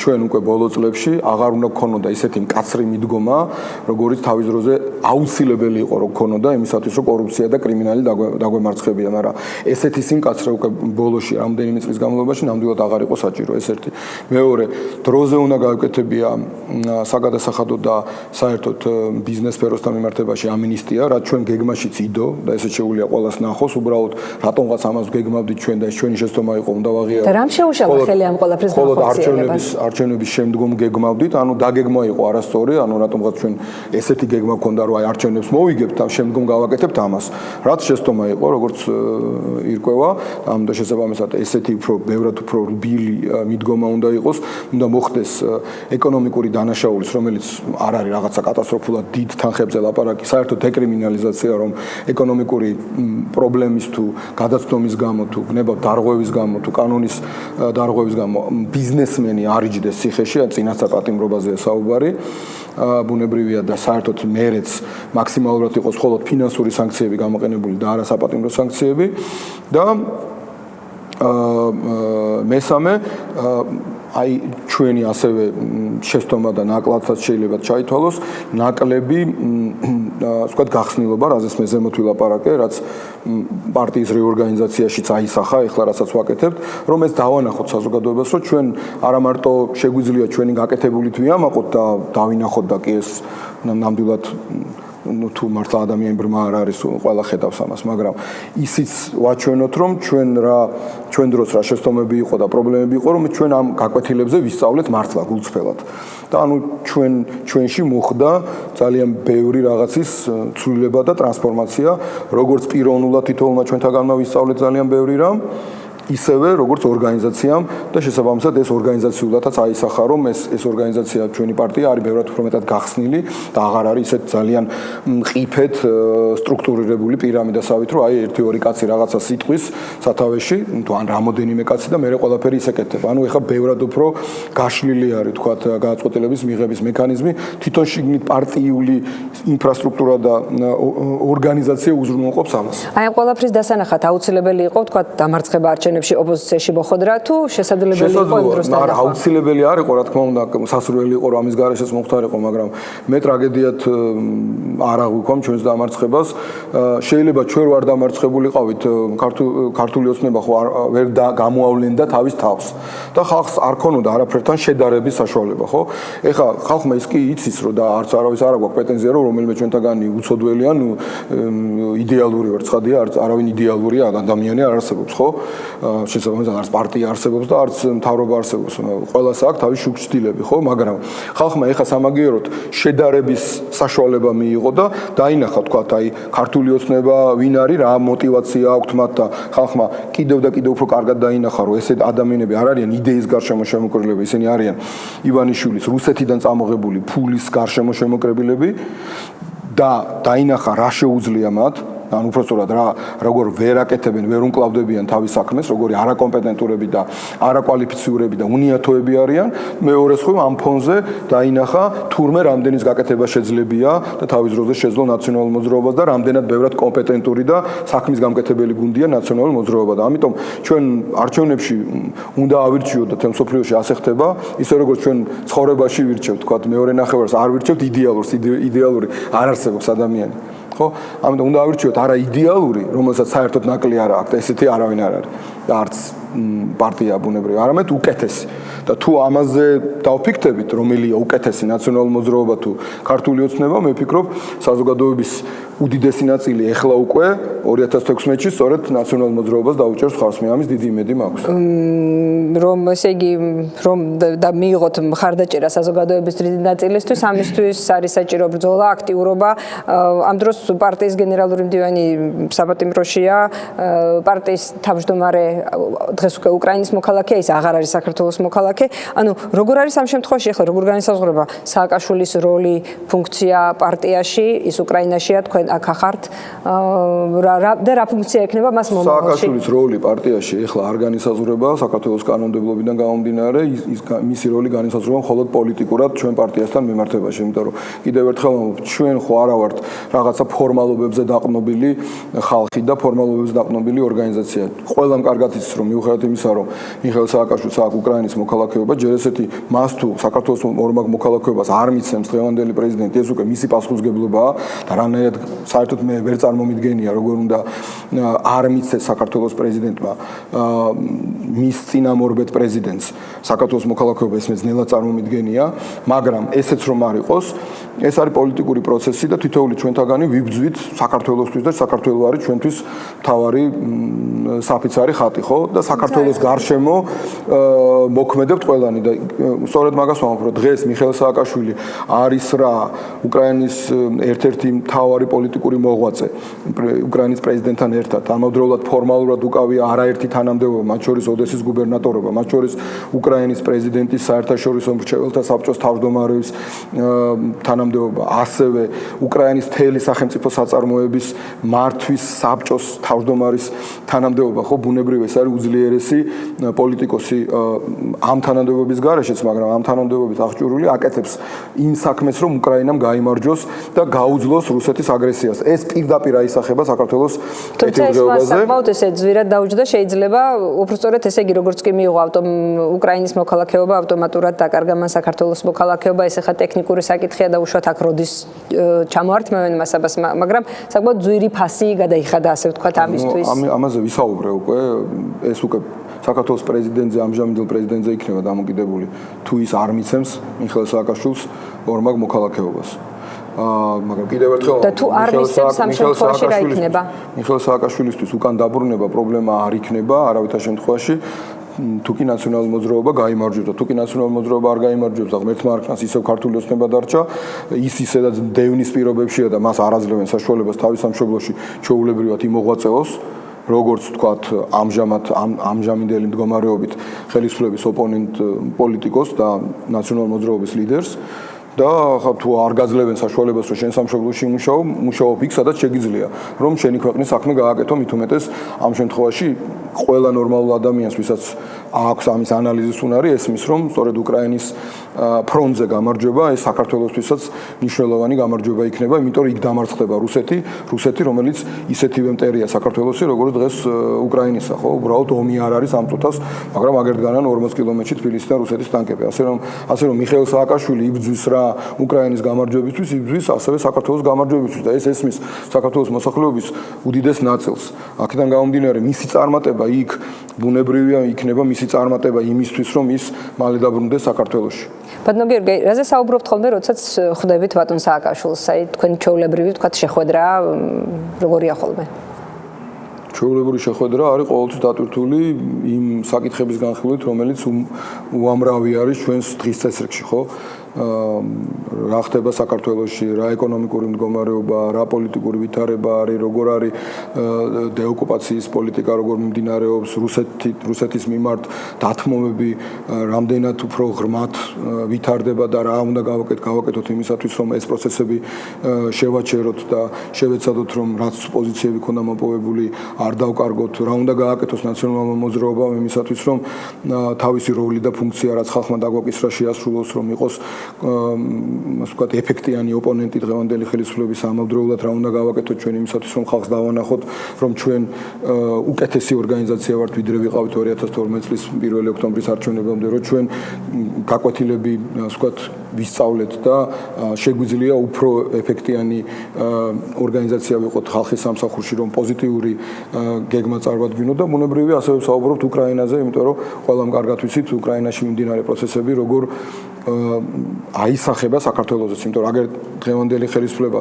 ჩვენ უკვე ბოლო წლებში აღარ უნდა გქონოდა ისეთი მკაცრი მიდგომა, როგორც თავის დროზე აუცილებელი იყო რომ გქონოდა იმისათვის, რომ კორუფცია და კრიმინალი დაგვემარცხებია, მაგრამ ესეთი სიმკაცრე უკვე ბოლოში რამდენიმე წლის განმავლობაში ნამდვილად აღარ იყო საჭირო, ეს ერთი. მეორე, დროზე უნდა გავაკეთებია საგადასახადო და საერთოდ ბიზნეს სფეროსთან მიმართებაში ამინისტია, რაც ჩვენ გეგმაშიც იდო და ესე შეუძლია ყველას ნახოს, უბრალოდ რატომღაც ამას გეგმავდით ჩვენ და ეს ჩვენი შეცდომა იყო, უნდა ვაღიაროთ. და რამ შეუშალა ხელი ამ ყველაფრის განხორციელებას? არჩევნების შემდგომ გეგმავდით, ანუ დაგეგმა იყო არასწორი, ანუ რატომღაც ჩვენ ესეთი გეგმა გქონდა, რომ აი არჩევნებს მოვიგებთ, ამ შემდგომ გავაკეთებთ ამას. რაც შეცდომა იყო, როგორც ირკვევა, ამ და შესაბამისად ესეთი უფრო ბევრად უფრო რბილი მიდგომა უნდა იყოს, უნდა მოხდეს ეკონომიკური დანაშაული, რომელიც არ არის რაღაცა კატასტროფულად დიდ თანხებზე ლაპარაკი, საერთოდ დეკრიმინალიზაცია, რომ ეკონომიკური პრობლემის თუ გადაცდომის გამო თუ გნებავ დარღვევის გამო თუ კანონის დარღვევის გამო ბიზნესმენი არ იჯდეს ციხეში, წინასწარ პატიმრობაზეა საუბარი. ბუნებრივია და საერთოდ მერეც მაქსიმალურად იყოს მხოლოდ ფინანსური სანქციები გამოყენებული და არა საპატიმრო სანქციები და მესამე აი ჩვენი ასევე შეცდომა და ნაკლებად შეიძლება ჩაითვალოს ნაკლები ვთქვათ გახსნილობა, რაზეც მე ზემოთ ვილაპარაკე, რაც პარტიის რეორგანიზაციაშიც აისახა, ეხლა რასაც ვაკეთებთ, რომ ეს დავანახოთ საზოგადოებას, რომ ჩვენ არა მარტო შეგვიძლია ჩვენი გაკეთებულით ვიამაყოთ და დავინახოთ და კი ეს ნამდვილად თუ მართლა ადამიანი ბრმა არ არის, ყველა ხედავს ამას, მაგრამ ისიც ვაჩვენოთ, რომ ჩვენ დროს რა შეცდომები იყო და პრობლემები იყო, რომ ჩვენ ამ გაკვეთილებზე ვისწავლეთ მართლა გულწრფელად. და ანუ ჩვენში მოხდა ძალიან ბევრი რაღაცის ცვლილება და ტრანსფორმაცია, როგორც პიროვნულად თითოეულმა ჩვენთაგანმა ვისწავლეთ ძალიან ბევრი რამ, ისევე როგორც ორგანიზაციამ და შესაბამისად ეს ორგანიზაციულადაც აისახა, რომ ეს ორგანიზაცია ჩვენი პარტია არის ბევრად უფრო მეტად გახსნილი და აღარ არის ისეთ ძალიან მყიფეთ სტრუქტურირებული პირამიდასავით, რომ აი 1-2 კაცი რაღაცა სიტყვის სათავეში, თუ ან რამოდენიმე კაცი და მეორე ყველაფერი ისეკეთება. ანუ ეხლა ბევრად უფრო გაშლილი არის თქვათ გადაწყვეტილების მიღების მექანიზმი, თვითონ შიგნით პარტიული ინფრასტრუქტურა და ორგანიზაცია უზრუნველყოფს ამას. აი ამ ყველაფრის დასანახად აუცილებელი იყო თქვათ დამარცხება არჩევნებში ოპოზიციაში მოხვედრა თუ შესაძლებელი იყო იმ დროს არა აუცილებელი არ იყო რა თქმა უნდა სასურველი იყო რომ ამის გარეშეც მოხდარიყო მაგრამ მე ტრაგედიად არ აღვიქვამ ჩვენს დამარცხებას შეიძლება ჩვენ ვარ დამარცხებულიყავით ქართული ოცნება ხო ვერ გამოავლენდა თავის თავს და ხალხს არ ქონოდა არაფერთან შედარების საშუალება ხო ეხლა ხალხმა ის კი იცის რომ და არც არავის არ აქვს პრეტენზია რომ რომელიმე ჩვენთაგანი უცოდველი ან იდეალური ვერცხადია არავინ იდეალურია ადამიანი არ არსებობს ხო შესაბამისად არც პარტია არსებობს და არც მთავრობა არსებობს. ყველას აქვს თავის შუქჩდილები, ხო? მაგრამ ხალხმა ეხა სამაგიეროდ შედარების საშუალება მიიღო და დაინახა, თქვათ, აი, ქართული ოცნება ვინ არის, რა мотиваცია აქვს მათ და ხალხმა კიდევ და კიდევ უფრო კარგად დაინახა, რომ ესე ადამიანები არ არიან იდეის გარშემო შემოკრებილები, ისინი არიან ივანიშვილის რუსეთიდან წამოღებული ფულის გარშემო შემოკრებილები და დაინახა რა შეუძლია მათ ან უბრალოდ როგორ ვერ აკეთებენ, ვერ უმკლავდებიან თავის საქმეს, როგორი არაკომპეტენტურები და არაკვალიფიციურები და უნიათოები არიან, მეორე ხომ ამ ფონზე დაინახა თურმე რამდენის გაკეთება შეძლებია და თავის დროზე შეძლო ნაციონალურ მოძრაობას და რამდენად ბევრად კომპეტენტური და საქმის გამკეთებელი გუნდია ნაციონალურ მოძრაობა და ამიტომ ჩვენ არჩევნებში უნდა ავირჩიოთ და თემ სოფლიოში ასე ხდება, ისე როგორც ჩვენ ცხოვრებაში ვირჩევთ, თქვა მეორე ნახევარს არ ვირჩევთ იდეალური არ არსებობს ადამიანი. ხო? ამიტომ უნდა ავირჩიოთ არა იდეალური, რომელსაც საერთოდ ნაკლი არ აქვს, ესეთი არავინ არ არის. და არც პარტია ბუნებრივი, არამედ უკეთესი. და თუ ამაზე დავფიქრდებით, რომელია უკეთესი ნაციონალური მოძრაობა თუ ქართული ოცნება, მე ვფიქრობ, საზოგადოების უდიდესი ნაწილი ეხლა უკვე 2016-ში სწორედ ნაციონალურ მოძრაობას დაუჭერს ხარს, მე ამის დიდი იმედი მაქვს. რომ ესე იგი რომ და მიიღოთ მხარდაჭერა საზოგადოების დიდი ნაწილისთვის, ამისთვის არის საჭირო ბრძოლა, აქტიურობა. ამ დროს პარტიის გენერალური მდივანი საპატიმროშია, პარტიის თავმჯდომარე დღეს უკვე უკრაინის მოქალაქეა, ის აღარ არის საქართველოს მოქალაქე. ანუ როგორ არის ამ შემთხვევაში ახლა როგორ განისაზღვრება სააკაშვილის როლი, ფუნქცია პარტიაში, ის უკრაინაშია, თქვენ აქ ახართ და რა ფუნქცია ექნება მას მომავალში? სააკაშვილის როლი პარტიაში ახლა არ განისაზღვრება საქართველოს კანონმდებლობიდან გამომდინარე, მისი როლი განისაზღვრება მხოლოდ პოლიტიკურად ჩვენ პარტიასთან მიმართებაში, იმიტომ რომ კიდევ ერთხელ ჩვენ ხო არა ვართ რაღაცა ფორმალობებზე დაყნობილი ხალხი და ფორმალობებზე დაყნობილი ორგანიზაცია. ყველამ კარგად იცის რომ მიუხედავად იმისა რომ მიხეილ სააკაშვილს აქვს უკრაინის მოქალაქეობა, ჯერ ესეთი მას თუ საქართველოს ორმაგ მოქალაქეობას არ მიცემს დღევანდელი პრეზიდენტი, ეს უკვე მისი პასუხისმგებლობაა და რანაირად საერთოდ მე ვერ წარმომიდგენია როგორ უნდა არ მიცეს საქართველოს პრეზიდენტმა მის წინამორბედ პრეზიდენტს საქართველოს მოქალაქეობა ეს მე ძნელად წარმომიდგენია, მაგრამ ესეც რომ არ იყოს, ეს არის პოლიტიკური პროცესი და თითოეული ჩვენთაგანი ვიბრძვით საქართველოსთვის და საქართველო არის ჩვენთვის მთავარი საფიცარი ხატი, ხო? და საქართველოს გარშემო მოქმედებთ ყველანი და სწორედ მაგას ვამბობ, რომ დღეს მიხეილ სააკაშვილი არის რა უკრაინის ერთ-ერთი მთავარი პოლიტიკური მოღვაწე უკრაინის პრეზიდენტთან ერთად, ამავდროულად ფორმალურად უკავია არაერთი თანამდებობა, მათ შორის ოდესის გუბერნატორობა, მათ შორის უკრაინის პრეზიდენტის საერთაშორისო მრჩეველთა საბჭოს თავმჯდომარეობის თანამდებობა, ასევე უკრაინის მთელი სახელმწიფო საწარმოების მართვის საბჭოს თავმჯდომარის თანამდებობა, ხო, ბუნებრივ ეს არის უძლიერესი პოლიტიკოსი ამ თანამდებობის გარეშეც, მაგრამ ამ თანამდებობის აღჭურვილი აკეთებს იმ საქმეს, რომ უკრაინამ გაიმარჯვოს და გაუძლოს რუსეთის აგრესიას. ეს პირდაპირ აისახება საქართველოს ეთნოგრაფიაზე. საკმაოდ ესე ძვირად დაუჯდა, შეიძლება უბრალოდ ესე იგი როგორც კი მიიღო უკრაინის მოქალაქეობა, ავტომატურად დაკარგა მან საქართველოს მოქალაქეობა, ეს ახლა ტექნიკური საკითხია და უშუალოდ აქ როდის ჩამოართმევენ მასებას, მაგრამ საკმაოდ ძვირი ფასი გადაიხადა, ასე ვთქვათ, ამისთვის. ამაზე ვისაუბრე უკვე, ეს უკვე საქართველოს პრეზიდენტზე, ამჟამინდელ პრეზიდენტზე იქნება დამოკიდებული, თუ ის არ მიცემს მიხეილ სააკაშვილს ორმაგ მოქალაქეობას. მაგრამ კიდევ ერთხელ და თუ არ მისცემს ამ შემთხვევაში რა იქნება? მიხეილ სააკაშვილისთვის უკან დაბრუნება პრობლემა არ იქნება არავითარ შემთხვევაში. თუკი ნაციონალური მოძრაობა გაიმარჯვებს და თუკი ნაციონალური მოძრაობა არ გაიმარჯვებს და ღმერთმა არ ქნას ისევ ქართული ოცნება დარჩა ის ისედაც დევნის პირობებშია და მას არ აძლევენ საშუალებას თავის სამშობლოში ჩვეულებრივად იმოღვაწეოს როგორც თქვათ ამჟამინდელი მდგომარეობით ხელისუფლების ოპონენტ პოლიტიკოს და ნაციონალური მოძრაობის ლიდერს და თუ არ გაძლევენ საშუალებას რომ შენ სამშობლოში მუშაობ იქ სადაც შეგიძლია რომ შენი ქვეყნის საქმე გააკეთო მით უმეტეს ამ შემთხვევაში ყველა ნორმალურ ადამიანს ვისაც აქვს ამის ანალიზის უნარი ესმის რომ სწორედ უკრაინის ფრონტზე გამარჯვება ეს საქართველოსთვისაც მნიშვნელოვანი გამარჯვება იქნება იმიტომ რომ იქ დამარცხდება რუსეთი რომელიც ისეთივე მტერია საქართველოსი როგორც დღეს უკრაინისა ხო უბრალოდ ომი არ არის ამ წუთას მაგრამ აგერდგანან 40 კილომეტრში თბილისიდან რუსეთის ტანკები ასე რომ მიხეილ სააკაშვილი იბრძვის რა უკრაინის გამარჯვებისთვის იბრძვის ასევე საქართველოს გამარჯვებისთვის და ეს ესმის საქართველოს მოსახლეობის უდიდეს ნაწილს აქედან გამომდინარე მისი წარმატება იქ ბუნებრივია იქნება მისი წარმატება იმისთვის რომ ის მალე დაბრუნდეს საქართველოში ბატონო გიორგი რაზე საუბრობთ ხოლმე როდესაც ხვდებით ბატონ სააკაშვილს აი თქვენ ჩვეულებრივი თქვათ შეხვედრა როგორია ხოლმე ჩვეულებრივი შეხვედრა არის ყოველთვის დატვირთული იმ საკითხების განხილვით რომელიც უამრავი არის ჩვენს დღის წესრიგში ხო რა ხდება საქართველოში, რა ეკონომიკური მდგომარეობა, რა პოლიტიკური ვითარება არის, როგორ არის დეოკუპაციის პოლიტიკა, როგორ მიმდინარეობს რუსეთის მიმართ დათმობები, რამდენად უფრო ღრმად ვითარდება და რა უნდა გავაკეთოთ იმისათვის, რომ ეს პროცესები შევაჩეროთ და შევეცადოთ, რომ რაც პოზიციები ქონდა მოპოვებული, არ დავკარგოთ, რა უნდა გააკეთოს ნაციონალურმა მოძრაობამ იმისათვის, რომ თავისი როლი და ფუნქცია რაც ხალხმა დაგვაკისრა შეასრულოს, რომ იყოს ასე ვთქვათ, ეფექტიანი ოპონენტი დღევანდელი ხელისუფლების ამავდროულად რა უნდა გავაკეთოთ ჩვენ იმისათვის, რომ ხალხს დავანახოთ, რომ ჩვენ უკეთესი ორგანიზაცია ვართ, ვიდრე ვიყავით 2012 წლის 1 ოქტომბრის არჩევნებამდე, რომ ჩვენ გაკვეთილები, ასე ვთქვათ, ვისწავლეთ და შეგვიძლია უფრო ეფექტიანი ორგანიზაცია ვიყოთ ხალხის სამსახურში, რომ პოზიტიური გეგმა წარმოადგინოთ და ბუნებრივია ასევე საუბრობთ უკრაინაზე, იმიტომ რომ ყველამ კარგად ვიცით უკრაინაში მიმდინარე პროცესები, როგორ აისახება საქართველოსს, იმიტომ რომ აგერ დღევანდელი ხელისუფლება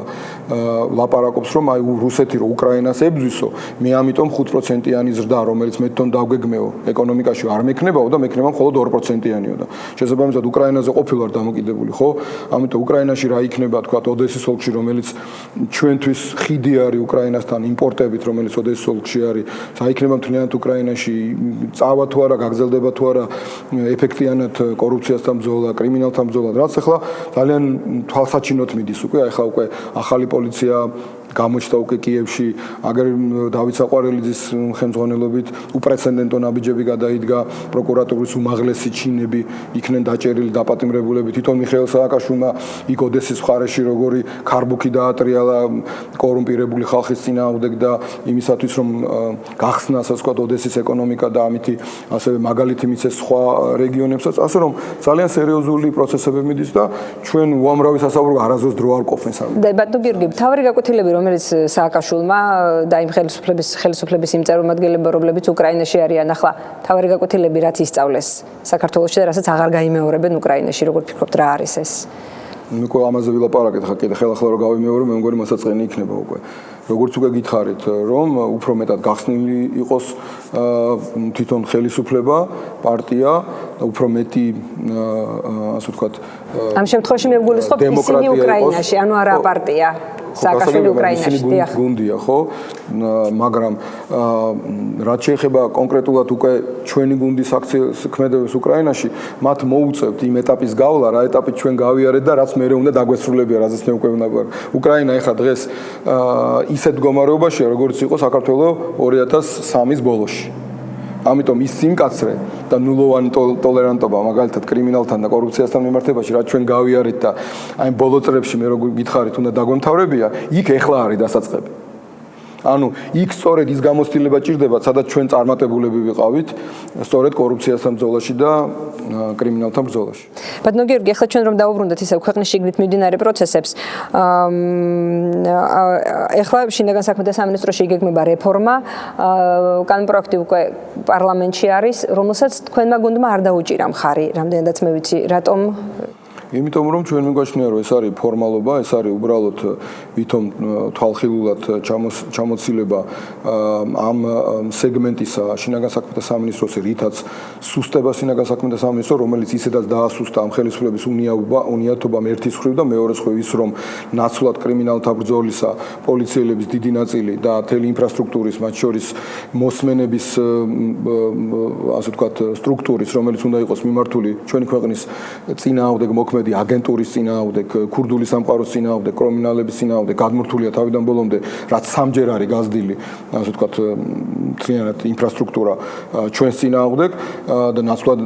ლაპარაკობს, რომ აი რუსეთი რო უკრაინას ებრძვისო, მე ამიტომ 5%-იანი ზრდა, რომელიც მე თვითონ დავგეგმეო, ეკონომიკაში არ მექნებაო და მექნება მხოლოდ 2%-იანიო და შესაბამისად უკრაინაზე ყოფილვარ დამოკიდებული, ხო? ამიტომ უკრაინაში რა იქნება, თქვა ოდესის ოლქში, რომელიც ჩვენთვის ხიდი არის უკრაინასთან იმპორტებით, რომელიც ოდესის ოლქში არის, საიქნება მთლიანად უკრაინაში წავა თუ არა, გაგრძელდება თუ არა ეფექტიანად კორუფციასთან ბრძოლა, კრიმინალთან ბრძოლა, რაც ახლა ძალიან თვალსაჩინოდ მიდის უკვე, ახლა უკვე ახალი პოლიცია გამოჩნდა უკვე კიევში, აგერ დავით საყვარელიძის ხელმძღვანელობით უპრეცედენტო ნაბიჯები გადაიდგა, პროკურატურის უმაღლესი ჩინები იქნენ დაჭერილი, დაპატიმრებულები, თვითონ მიხეილ სააკაშვილმა იქ ოდესის მხარეში როგორი ქარბუქი დაატრიალა კორუმპირებული ხალხის წინააღმდეგ და იმისათვის რომ გახსნას, ასე ვთქვათ, ოდესის ეკონომიკა და ამითი ასევე მაგალითი მიცეს სხვა რეგიონებსაც, ასე რომ ძალიან სერიოზული პროცესები მიდის და ჩვენ უამრავი სასაუბრო არასდროს დრო არ ყოფნის ამ. და ბატონო გიორგი, მთავარი გაკვეთილები რომელიც სააკაშვილმა და იმ ხელისუფლების იმ წარმომადგენლებმა, რომლებიც უკრაინაში არიან ახლა, მთავარი გაკვეთილები რაც ისწავლეს საქართველოში და რასაც აღარ გაიმეორებენ უკრაინაში, როგორ ფიქრობთ რა არის ეს? ნუ ამაზე ვილაპარაკეთ, ხა კიდე ხელახლა რო გავიმეორო, მე მგონი მასაწყენი იქნება უკვე. როგორც უკვე გითხარით, რომ უფრო მეტად გახსნილი იყოს თვითონ ხელისუფლება, პარტია და უფრო მეტი ასე ვთქვათ ამ შემთხვევაში მე ვგულისხმობ ისინი უკრაინაში, ანუ არა პარტია. სააკაშვილი უკრაინაში, დიახ. გუნდია, ხო? მაგრამ რაც შეეხება კონკრეტულად უკვე ჩვენი გუნდის ქმედებს უკრაინაში, მათ მოუწევთ იმ ეტაპის გავლა, რა ეტაპით ჩვენ გავიარეთ და რაც მერე უნდა დაგვესრულებია, რაზეც მე უკვე უნდა. უკრაინა ეხლა დღეს ისეთ მდგომარეობაშია, როგორც იყო საქართველოს 2003-ის ბოლოში. ამიტომ ის სიმკაცრე და ნულოვანი ტოლერანტობა მაგალითად კრიმინალთან და კორუფციასთან მიმართებაში რაც ჩვენ გავიარეთ და აი ბოლო წლებში მე როგორ გითხარით უნდა დაგვემთავრებია, იქ ეხლა არის დასაწყები. ანუ იქ სწორედ ის გამოცდილება ჭირდება, სადაც ჩვენ წარმატებულები ვიყავით, სწორედ კორუფციასთან ბრძოლაში და კრიმინალთან ბრძოლაში. ბატონო გიორგი, ახლა ჩვენ რომ დავუბრუნდეთ ისევ ქვეყნის შიგნით მიმდინარე პროცესებს, ახლა შინაგან საქმეთა სამინისტროში იგეგმება რეფორმა, კანონპროექტი უკვე პარლამენტში არის, რომელსაც თქვენმა გუნდმა არ დაუჭირა მხარი, რამდენადაც მე ვიცი, რატომ? იმიტომ რომ ჩვენ მიგვაჩნია რომ ეს არის ფორმალობა, ეს არის უბრალოდ ვითომ თვალხილულად ჩამოცილება ამ სეგმენტისა შინაგან საქმეთა სამინისტროს, რითაც სუსტება შინაგან საქმეთა სამინისტრო, რომელიც ისედაც დაასუსტა ამ ხელისუფლების უნიათობამ ერთის მხრივ და მეორეს მხრივ ის რომ ნაცვლად კრიმინალთა ბრძოლისა პოლიციელების დიდი ნაწილი და მთელი ინფრასტრუქტურის, მათ შორის მოსმენების ასე ვთქვათ სტრუქტურის, რომელიც უნდა იყოს მიმართული ჩვენი ქვეყნის წინააღმდეგ მოქმედი აგენტურის წინააღმდეგ, ქურდული სამყაროს წინააღმდეგ, კრიმინალების წინააღმდეგ გადმორთულია თავიდან ბოლომდე, რაც სამჯერ არის გაზრდილი, ასე ვთქვათ, მთლიანად ინფრასტრუქტურა ჩვენს წინააღმდეგ და ნაცვლად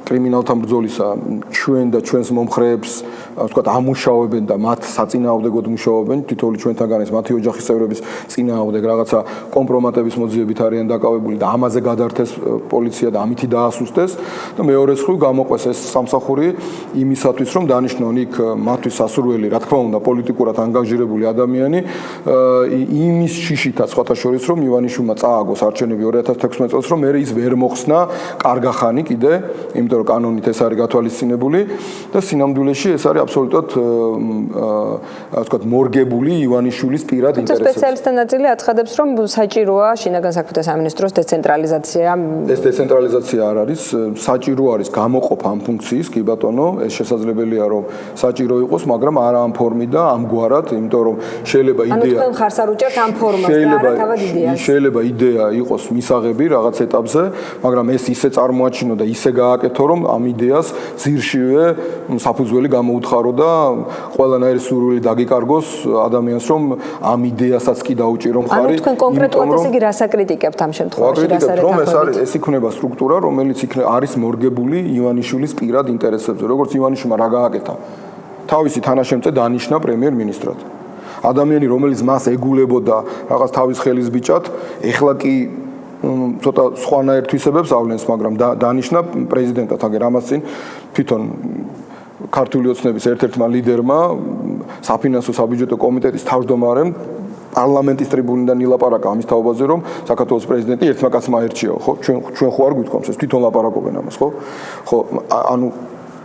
კრიმინალთა ბრძოლისა ჩვენ და ჩვენს მომხრეებს ასე ვთქვათ ამუშავებენ და მათ საწინააღმდეგოდ მუშაობენ თითოეული ჩვენთაგან ეს მათი ოჯახის წევრების წინააღმდეგ რაღაცა კომპრომატების მოძიებით არიან დაკავებული და ამაზე გადართეს პოლიცია და ამითი დაასუსტეს და მეორე მხრივ გამოყვეს ეს სამსახური იმისათვის რომ დანიშნონ იქ მათთვის სასურველი რა თქმა უნდა პოლიტიკურად ანგაჟირებული ადამიანი იმის შიშითაც სხვათა შორის რომ ივანიშვილმა წააგოს არჩევნები 2016 წელს რომ მე ის ვერ მოხსნა კარგახანი კიდე იმიტომ რომ კანონით ეს არის გათვალისწინებული და სინამდვილეში ეს არის აბსოლუტურად ასე ვთქვათ მორგებული ივანიშვილის პირად ინტერესებს. სპეციალისტთა ნაწილი აცხადებს რომ საჭიროა შინაგან საქმეთა სამინისტროს დეცენტრალიზაცია. ეს დეცენტრალიზაცია არ არის, საჭირო არის გამოყოფა ამ ფუნქციის, კი ბატონო, ეს შესაძლებელია რომ საჭირო იყოს, მაგრამ არა ამ ფორმით და ამგვარად, იმიტომ რომ შეიძლება იდეა ანუ თქვენ ხარს არ უჭერთ ამ ფორმას და არა თავად იდეას. შეიძლება იდეა იყოს მისაღები რაღაც ეტაპზე, მაგრამ ეს ისე წარმოაჩინო და ისე გააკეთო რომ ამ იდეას ძირშივე საფუძველი გამოუთხარო და ყველანაირი სურვილი დაგიკარგოს ადამიანს რომ ამ იდეასაც კი დაუჭირო მხარი. ანუ თქვენ კონკრეტულად ესე იგი რას აკრიტიკებთ ამ შემთხვევაში, რას არ ეთანხმებით? ეს იქნება სტრუქტურა, რომელიც არის მორგებული ივანიშვილის პირად ინტერესებზე, როგორც ივანიშვილმა რა გააკეთა. თავისი თანაშემწე დანიშნა პრემიერ-მინისტრად. ადამიანი, რომელიც მას ეგულებოდა რაღაც თავის ხელის ბიჭად, ეხლა კი ცოტა სხვანაირ თვისებებს ავლენს, მაგრამ დანიშნა პრეზიდენტად, აგერ ამას წინ თვითონ ქართული ოცნების ერთ-ერთმა ლიდერმა, საფინანსო საბიუჯეტო კომიტეტის თავმჯდომარემ პარლამენტის ტრიბუნიდან ილაპარაკა ამის თაობაზე, რომ საქართველოს პრეზიდენტი ერთმა კაცმა აერჩიაო, ხო? ჩვენ ხო არ გვითხოვს ეს, თვითონ ლაპარაკობენ ამას, ხო? ხო, ანუ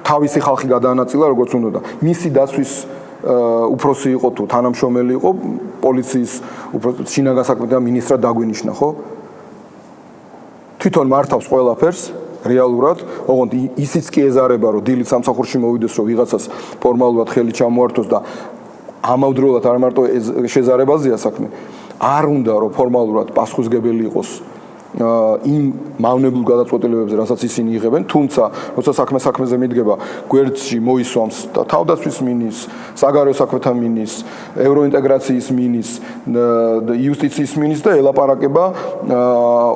თავისი ხალხი გადაანაწილა, როგორც უნდა და მისი დაცვის უფროსი იყო თუ თანამშრომელი იყო, პოლიციის შინაგან საქმეთა მინისტრად დაგვინიშნა, ხო? თვითონ მართავს ყველაფერს რეალურად, ოღონდ ისიც კი ეზარება, რომ დილით სამსახურში მოვიდეს, რომ ვიღაცას ფორმალურად ხელი ჩამოართოს და ამავდროულად არ მარტო შეზარებაზეა საქმე, არ უნდა რომ ფორმალურად პასუხისმგებელი იყოს იმ მავნებელ გადაწყვეტილებებზე, რასაც ისინი იღებენ, თუმცა როცა საქმეზე მიდგება, გვერდში მოისვამს თავდაცვის მინისტრს, საგარეო საქმეთა მინისტრს, ევროინტეგრაციის მინისტრს, იუსტიციის მინისტრს და ელაპარაკება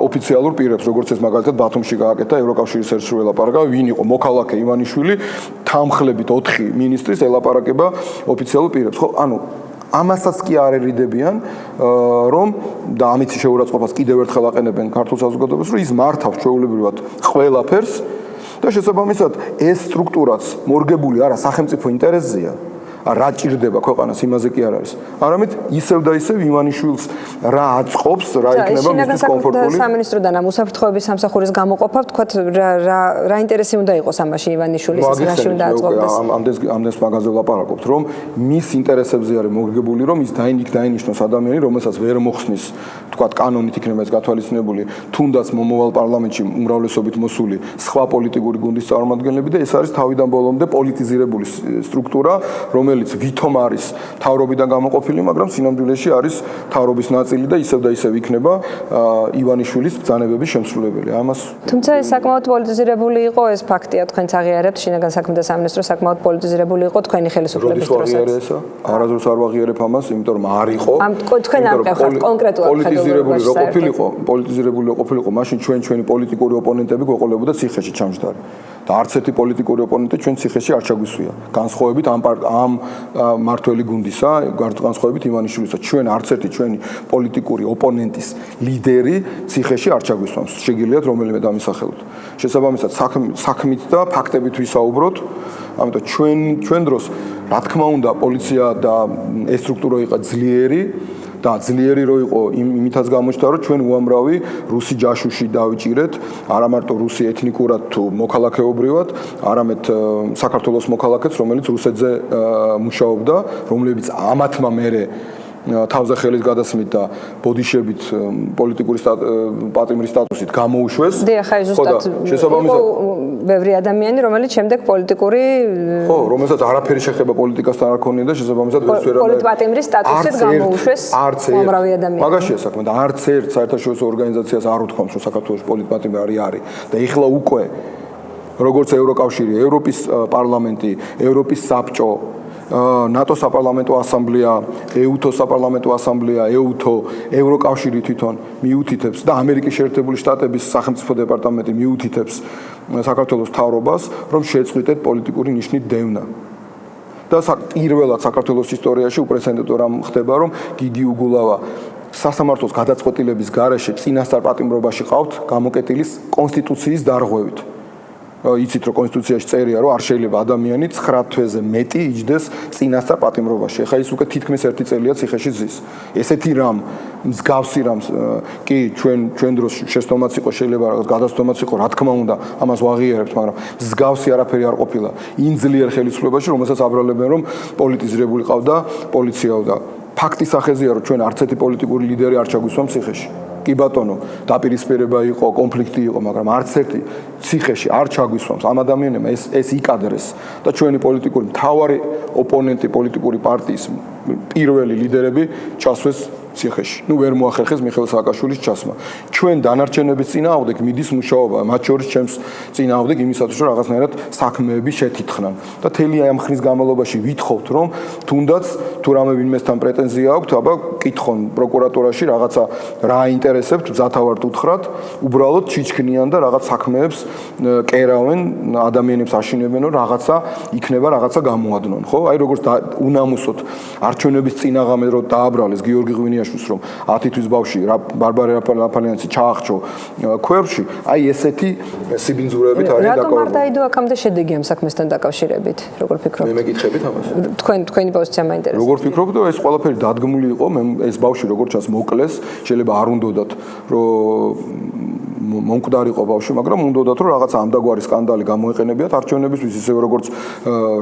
ოფიციალურ პირებს, როგორც ეს მაგალითად ბათუმში გააკეთა ევროკავშირის ერთ-ერთი ელაპარაკა, ვინ იყო მოქალაქე ივანიშვილი, თანხლებით 4 მინისტრის ელაპარაკება ოფიციალურ პირებს. ხო, ანუ ამასაც კი არ ერიდებიან, რომ და ამით შეურაცხყოფას კიდევ ერთხელ აყენებენ ქართულ საზოგადოებას, რომ ის მართავს ჩვეულებრივად ყველაფერს და შესაბამისად ეს სტრუქტურაც მორგებული არა სახელმწიფო ინტერესზეა, რა ჭირდება ქვეყანას, იმაზე კი არ არის. არამედ ისევ და ისევ ივანიშვილს რა აწყობს, რა იქნება მისთვის კომფორტული. სამინისტროდან ამ უსაფრთხოების სამსახურის გამოყოფა, თქვათ რა ინტერესი უნდა იყოს ამაში ივანიშვილის, რაში უნდა აწყობდეს? ამდენს მაგაზე ვლაპარაკობთ, რომ მის ინტერესებზე არის მორგებული, რომ ის დაინიშნოს ადამიანი, რომელსაც ვერ მოხსნის, თქვათ კანონით იქნება ეს გათვალისწინებული, თუნდაც მომავალ პარლამენტში უმრავლესობით მოსული სხვა პოლიტიკური გუნდის წარმომადგენლები და ეს არის თავიდან ბოლომდე პოლიტიზირებული სტრუქტურა, რომელიც ვითომ არის თავრობიდან გამოყოფილი, მაგრამ სინამდვილეში არის თავრობის ნაწილი და ისევ და ისევ იქნება ივანიშვილის ბრძანებების შემსრულებელი. ამას თუმცა ეს საკმაოდ პოლიტიზირებული იყო, ეს ფაქტია, თქვენც აღიარებთ, შინაგან საქმეთა სამინისტრო საკმაოდ პოლიტიზირებული იყო თქვენი ხელისუფლების დროსაც. არასდროს არ ვაღიარებ ამას, იმიტომ რომ არ იყო. თქვენ ამყევთ კონკრეტულად პოლიტიზირებული რო ყოფილიყო, მაშინ ჩვენი პოლიტიკური ოპონენტები გვეყოლებოდა ციხეში ჩამჯდარი. და არც ერთი პოლიტიკური ოპონენტი ჩვენ ციხეში არ ჩაგვისვია. განსხვავებით ამ მართველი გუნდისა, განსხვავებით ივანიშვილისა, ჩვენ არც ერთი ჩვენი პოლიტიკური ოპონენტის ლიდერი ციხეში არ ჩაგვისვამს. შეგიძლიათ რომელიმე დამისახელოთ. შესაბამისად, საქმით და ფაქტებით ვისაუბროთ. ამიტომ ჩვენ დროს, რა თქმა უნდა, პოლიცია და ეს სტრუქტურა იყო ძლიერი და ძლიერი რო იყო იმითაც გამოჩნდა რომ ჩვენ უამრავი რუსი ჯაშუში დავიჭირეთ არა მარტო რუსი ეთნიკურად თუ მოქალაქეობრივად არამედ საქართველოს მოქალაქეც რომელიც რუსეთზე მუშაობდა რომლებიც ამათმა მერე თავზე ხელის გადასმით და ბოდიშებით პოლიტიკური პატიმრის სტატუსით გამოუშვეს. და ხა ზუსტად ბევრი ადამიანი რომელიც შემდეგ პოლიტიკური ხო, რომელსაც არაფერი შეხება პოლიტიკასთან არ ქონია და შესაბამისად ვერც ვერ პოლიტპატიმრის სტატუსით გამოუშვეს უამრავი ადამიანი. მაგაშია საქმე და არც ერთ საერთაშორისო ორგანიზაციას არ უთქვამს რომ საქართველოს პოლიტპატიმრი არის და ეხლა უკვე როგორც ევროკავშირი, ევროპის პარლამენტი, ევროპის საბჭო ნატოს საპარლამენტო ასამბლეა, ეუთოს საპარლამენტო ასამბლეა, ეუთო, ევროკავშირი თვითონ მიუთითებს და ამერიკის შეერთებული შტატების სახელმწიფო დეპარტამენტი მიუთითებს საქართველოს მთავრობას, რომ შეწყვიტეთ პოლიტიკური ნიშნით დევნა. და პირველად საქართველოს ისტორიაში უპრეცედენტო რამ ხდება, რომ გიგი უგულავა სასამართლოს გადაწყვეტილების გარეშე წინასწარ პატიმრობაში ყავთ გამოკეტილი კონსტიტუციის დარღვევით. იცით რომ კონსტიტუციაში წერია რომ არ შეიძლება ადამიანი 9 თვეზე მეტი იჯდეს წინასწარ პატიმრობაში. ეხლა ის უკვე თითქმის 1 წელია ციხეში ზის. ესეთი რამ მსგავსი რამ კი ჩვენ დროს შეცდომაც იყო შეიძლება რაღაც გადაცდომაც იყო რა თქმა უნდა ამას ვაღიარებთ მაგრამ მსგავსი არაფერი არ ყოფილა იმ ძლიერ ხელისუფლებაში რომელსაც აბრალებენ რომ პოლიტიზირებული ყავდა პოლიციაო და ფაქტის სახეზეა რომ ჩვენ არც ერთი პოლიტიკური ლიდერი არ ჩაგვისვამ ციხეში. კი ბატონო, დაპირისპირება იყო, კონფლიქტი იყო, მაგრამ არც ერთი ციხეში არ ჩაგვისვამს ამ ადამიანებმა ეს იკადრეს და ჩვენი პოლიტიკური მთავარი ოპონენტი პოლიტიკური პარტიის პირველი ლიდერები ჩასვეს ციხეში. ნუ ვერ მოახერხეს მიხეილ სააკაშვილის ჩასმა. ჩვენ დანარჩენების წინააღმდეგ მიდის მუშაობა, მათ შორის ჩემს წინააღმდეგ იმისათვის რომ რაღაცნაირად საქმეები შეთითხნან. და თელი ამ ხნის განმავლობაში ვითხოვთ რომ თუნდაც თუ რამე ვინმესთან პრეტენზია აქვთ, აბა კითხონ პროკურატურაში რაღაცა რა აინტერესებთ, მზათავართ უთხრათ, უბრალოდ ჩიჩქნიან და რაღაც საქმეებს კერავენ, ადამიანებს აშინებენ რომ რაღაცა იქნება, რაღაცა გამოადნონ, ხო? აი როგორც უნამუსოდ არჩევნების წინაღამე რო დააბრალეს გიორგი ღვინიაშვილს რომ 10 თვის ბავშვი ბარბარე რაფალიანცი ჩაახჩო ქვევში, აი ესეთი სიბინძურებით არის დაკავებული. რატომ არ დაიდო აქამდე შედეგი ამ საქმესთან დაკავშირებით, როგორ ფიქრობთ? მე მეკითხებით ამას. თქვენი პოზიცია მაინტერესებს. როგორ ფიქრობთ, რომ ეს ყველაფერი დადგმული იყო, ეს ბავშვი როგორც ჩანს მოკლეს, შეიძლება არ უნდოდათ, რომ მომკვდარიყო ბავშვი, მაგრამ უნდოდათ, რომ რაღაცა ამდაგვარი სკანდალი გამოეყენებიათ არჩევნებისთვის, ისევე როგორც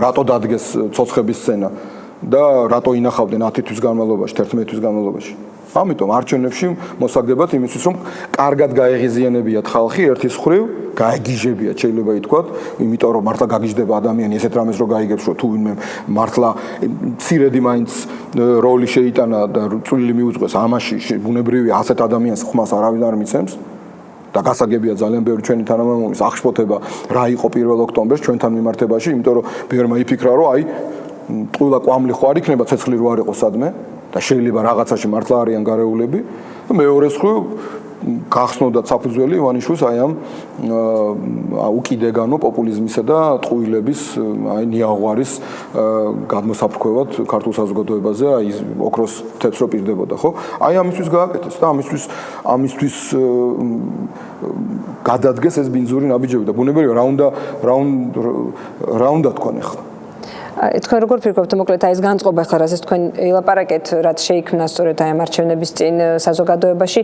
რატო დადგეს ცოცხების სცენა. და რატო ინახავდნენ 10 თვის განმავლობაში, 11 თვის განმავლობაში. ამიტომ არჩევნებში მოსაგდებათ იმისთვის, რომ კარგად გაეღიზიანებიათ ხალხი ერთის მხრივ, გაეგიჟებიათ, შეიძლება ითქვათ, იმიტომ რომ მართლა გაგიჟდება ადამიანი ესეთ რამეს რო გაიგებს, რომ თუ ვინმე მართლა მცირედი მაინც როლი შეიტანა და წვლილი მიუძღეს ამაში, ბუნებრივია ასეთ ადამიანს ხმას არავინ არ მიცემს. და გასაგებია ძალიან ბევრი ჩვენი თანამემამულის აღშფოთება რა იყო 1 ოქტომბერს ჩვენთან მიმართებაში, იმიტომ რომ ბევრმა იფიქრა, რომ აი ტყუილა კვამლი ხო არ იქნება ცეცხლი რო არ იყოს სადმე და შეიძლება რაღაცაში მართლა არიან გარეულები და მეორე მხრივ გახსნოდათ საფუძველი ივანიშვილს აი ამ უკიდეგანო პოპულიზმისა და ტყუილების აი ნიაღვარის გადმოსაფრქვევად ქართულ საზოგადოებაზე აი ოქროს თეთრ რო პირდებოდა ხო აი ამისთვის გააკეთეს და ამისთვის გადადგეს ეს ბინძური ნაბიჯები და ბუნებრივია რა უნდა თქვენ ახლა თქვენ როგორ ფიქრობთ, მოკლედ აი ეს განწყობა ხარ, რასაც თქვენ ელაპარაკეთ, რაც შეიქმნა სწორედ აი ამ არჩევნების წინ საზოგადოებაში,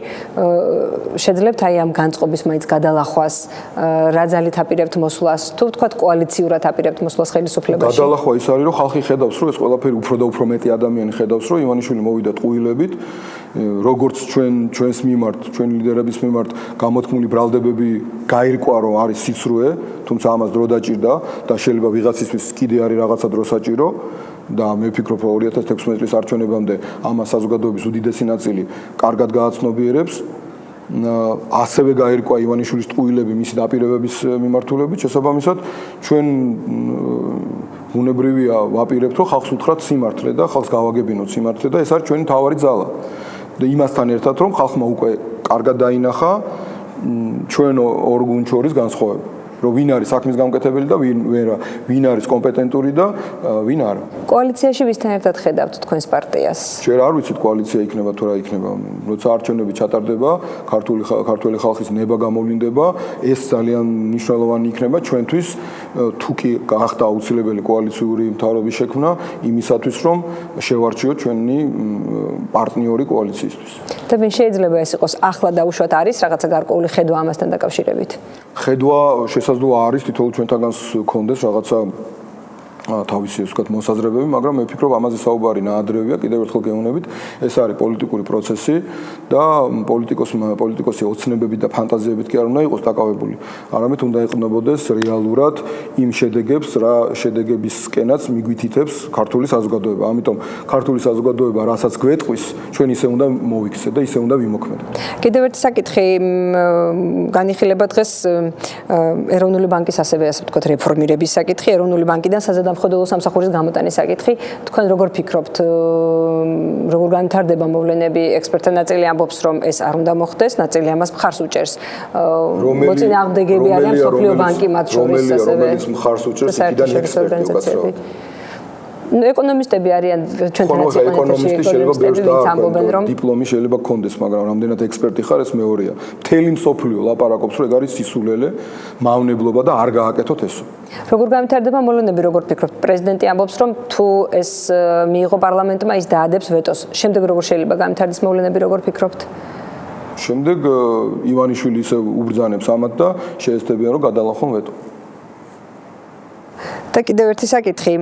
შეძლებთ აი ამ განწყობის მაინც გადალახვას, რა ძალით აპირებთ მოსვლას, თუ ვთქვათ კოალიციურად აპირებთ მოსვლას ხელისუფლებაში? გადალახვა ის არის, რომ ხალხი ხედავს, რომ ეს ყველაფერი უფრო და უფრო მეტი ადამიანი ხედავს, რომ ივანიშვილი მოვიდა ტყუილებით, როგორც ჩვენს მიმართ, ჩვენი ლიდერების მიმართ გამოთქმული ბრალდებები გაირკვა, რომ არის სიცრუე, თუმცა ამას დრო დაჭირდა და შეიძლება ვიღაცისთვის კიდე არის რაღაცა დრო საჭირო და მე ვფიქრობ, რომ 2016 წლის არჩევნებამდე ამას საზოგადოების უდიდესი ნაწილი კარგად გააცნობიერებს. ასევე გაირკვა ივანიშვილის ტყუილები მისი დაპირებების მიმართულებით, შესაბამისად ჩვენ ბუნებრივია ვაპირებთ, რომ ხალხს უთხრათ სიმართლე და ხალხს გავაგებინოთ სიმართლე და ეს არის ჩვენი მთავარი ძალა. და იმასთან ერთად, რომ ხალხმა უკვე კარგად დაინახა ჩვენ ორ გუნდ შორის განსხვავება. რომ ვინ არის საქმის გამკეთებელი და ვინ არის კომპეტენტური და ვინ არა. კოალიციაში ვისთან ერთად ხედავთ თქვენს პარტიას? შენ არ ვიცით კოალიცია იქნება თუ რა იქნება. როცა არჩევნები ჩატარდება, ქართული ხალხის ნება გამოვლინდება, ეს ძალიან მნიშვნელოვანი იქნება ჩვენთვის, თუ კი გახდა აუცილებელი კოალიციური მთავრობის შექმნა იმისათვის, რომ შევარჩიოთ ჩვენი პარტნიორი კოალიციისთვის. და ვინ შეიძლება ეს იყოს ახლა და უშუალოდ არის რაღაცა გარკვეული ხედვა ამასთან დაკავშირებით? ხედვა შესაძლოა არის თითოეულ ჩვენთაგანს გქონდეს რაღაცა თავისი ეს ვთქვათ მოსაზრებები, მაგრამ მე ვფიქრობ ამაზე საუბარი ნაადრევია, კიდევ ერთხელ გეუბნებით, ეს არის პოლიტიკური პროცესი და პოლიტიკოსი ოცნებებით და ფანტაზიებით კი არ უნდა იყოს დაკავებული. არამედ უნდა ეყნობოდეს რეალურად იმ შედეგებს, რა შედეგებისკენაც მიგვითითებს ქართული საზოგადოება. ამიტომ ქართული საზოგადოება რასაც გვეტყვის, ჩვენ ისე უნდა მოვიქცეთ და ისე უნდა ვიმოქმედოთ. კიდევ ერთი საკითხი განიხილება დღეს ეროვნული ბანკის ასევე ასე ვთქვათ რეფორმირების საკითხი, ეროვნული ბანკიდან საზედამხედველო სამსახურის გამოტანის საკითხი. თქვენ როგორ ფიქრობთ, როგორ განვითარდება მოვლენები? ექსპერტთა ნაწილი ამბობს, რომ ეს არ უნდა მოხდეს, ნაწილი ამას მხარს უჭერს. მოწინააღმდეგეები არიან მსოფლიო ბანკი მათ შორის ასევე. რომელიც მხარს უჭერს იქიდან ექსპერტები. ეკონომისტები არიან ჩვენთანაც ეკონომისტი შეიძლება ბევრს და დიპლომი შეიძლება გქონდეს, მაგრამ რამდენად ექსპერტი ხარ ეს მეორეა. მთელი მსოფლიო ლაპარაკობს, რომ ეგ არის სისულელე, მავნებლობა და არ გააკეთოთ ესო. როგორ განვითარდება მოვლენები, როგორ ფიქრობთ? პრეზიდენტი ამბობს, რომ თუ ეს მიიღო პარლამენტმა, ის დაადებს ვეტოს. შემდეგ როგორ შეიძლება განვითარდეს მოვლენები, როგორ ფიქრობთ? შემდეგ ივანიშვილი ისე უბრძანებს ამათ და შეეცდებიან რომ გადალახონ ვეტო. და კიდევ ერთი საკითხი,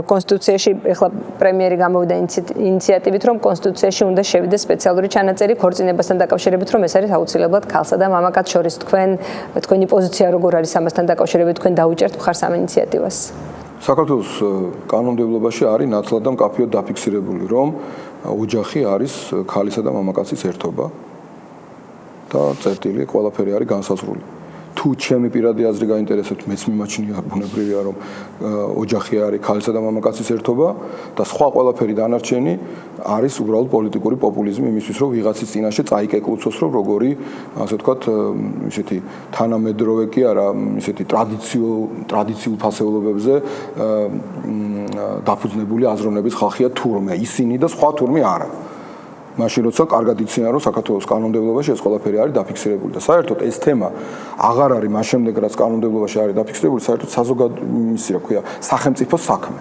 კონსტიტუციაში ეხლა პრემიერი გამოვიდა ინიციატივით, რომ კონსტიტუციაში უნდა შევიდეს სპეციალური ჩანაწერი ქორწინებასთან დაკავშირებით, რომ ეს არის აუცილებლად ქალსა და მამაკაც შორის. თქვენი პოზიცია როგორ არის ამასთან დაკავშირებით? თქვენ დაუჭერთ მხარს ამ ინიციატივას? საქართველოს კანონმდებლობაში არის ნათლად და მკაფიოდ დაფიქსირებული, რომ ოჯახი არის ქალისა და მამაკაცის ერთობა და წერტილი ყველაფერი არის განსაზღვრული. თუ ჩემი პირადი აზრი გაინტერესებთ, მეც მიმაჩნია ბუნებრივია, რომ ოჯახი არის ქალისა და მამაკაცის ერთობა და სხვა ყველაფერი დანარჩენი არის უბრალოდ პოლიტიკური პოპულიზმი იმისთვის, რომ ვიღაცის წინაშე წაიკეკლუცოს, რომ როგორი, ასე ვთქვათ, ისეთი თანამედროვე კი არა, ისეთი ტრადიციულ ფასეულობებზე დაფუძნებული აზროვნების ხალხია თურმე ისინი და სხვა თურმე არა. მაშინ როცა კარგად იციან რომ საქართველოს კანონმდებლობაში ეს ყველაფერი არის დაფიქსირებული და საერთოდ ეს თემა აღარ არის მას შემდეგ რაც კანონმდებლობაში არის დაფიქსირებული, საერთოდ ისე რა ქვია, სახელმწიფოს საქმე.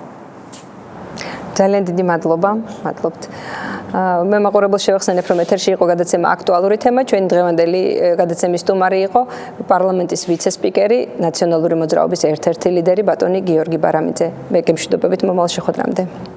ძალიან დიდი მადლობა. მადლობთ. მე მაყურებელს შევახსენებ, რომ ეთერში იყო გადაცემა აქტუალური თემა. ჩვენი დღევანდელი გადაცემის სტუმარი იყო პარლამენტის ვიცე-სპიკერი, ნაციონალური მოძრაობის ერთ-ერთი ლიდერი ბატონი გიორგი ბარამიძე. მე გემშვიდობებით მომავალ შეხვედრამდე.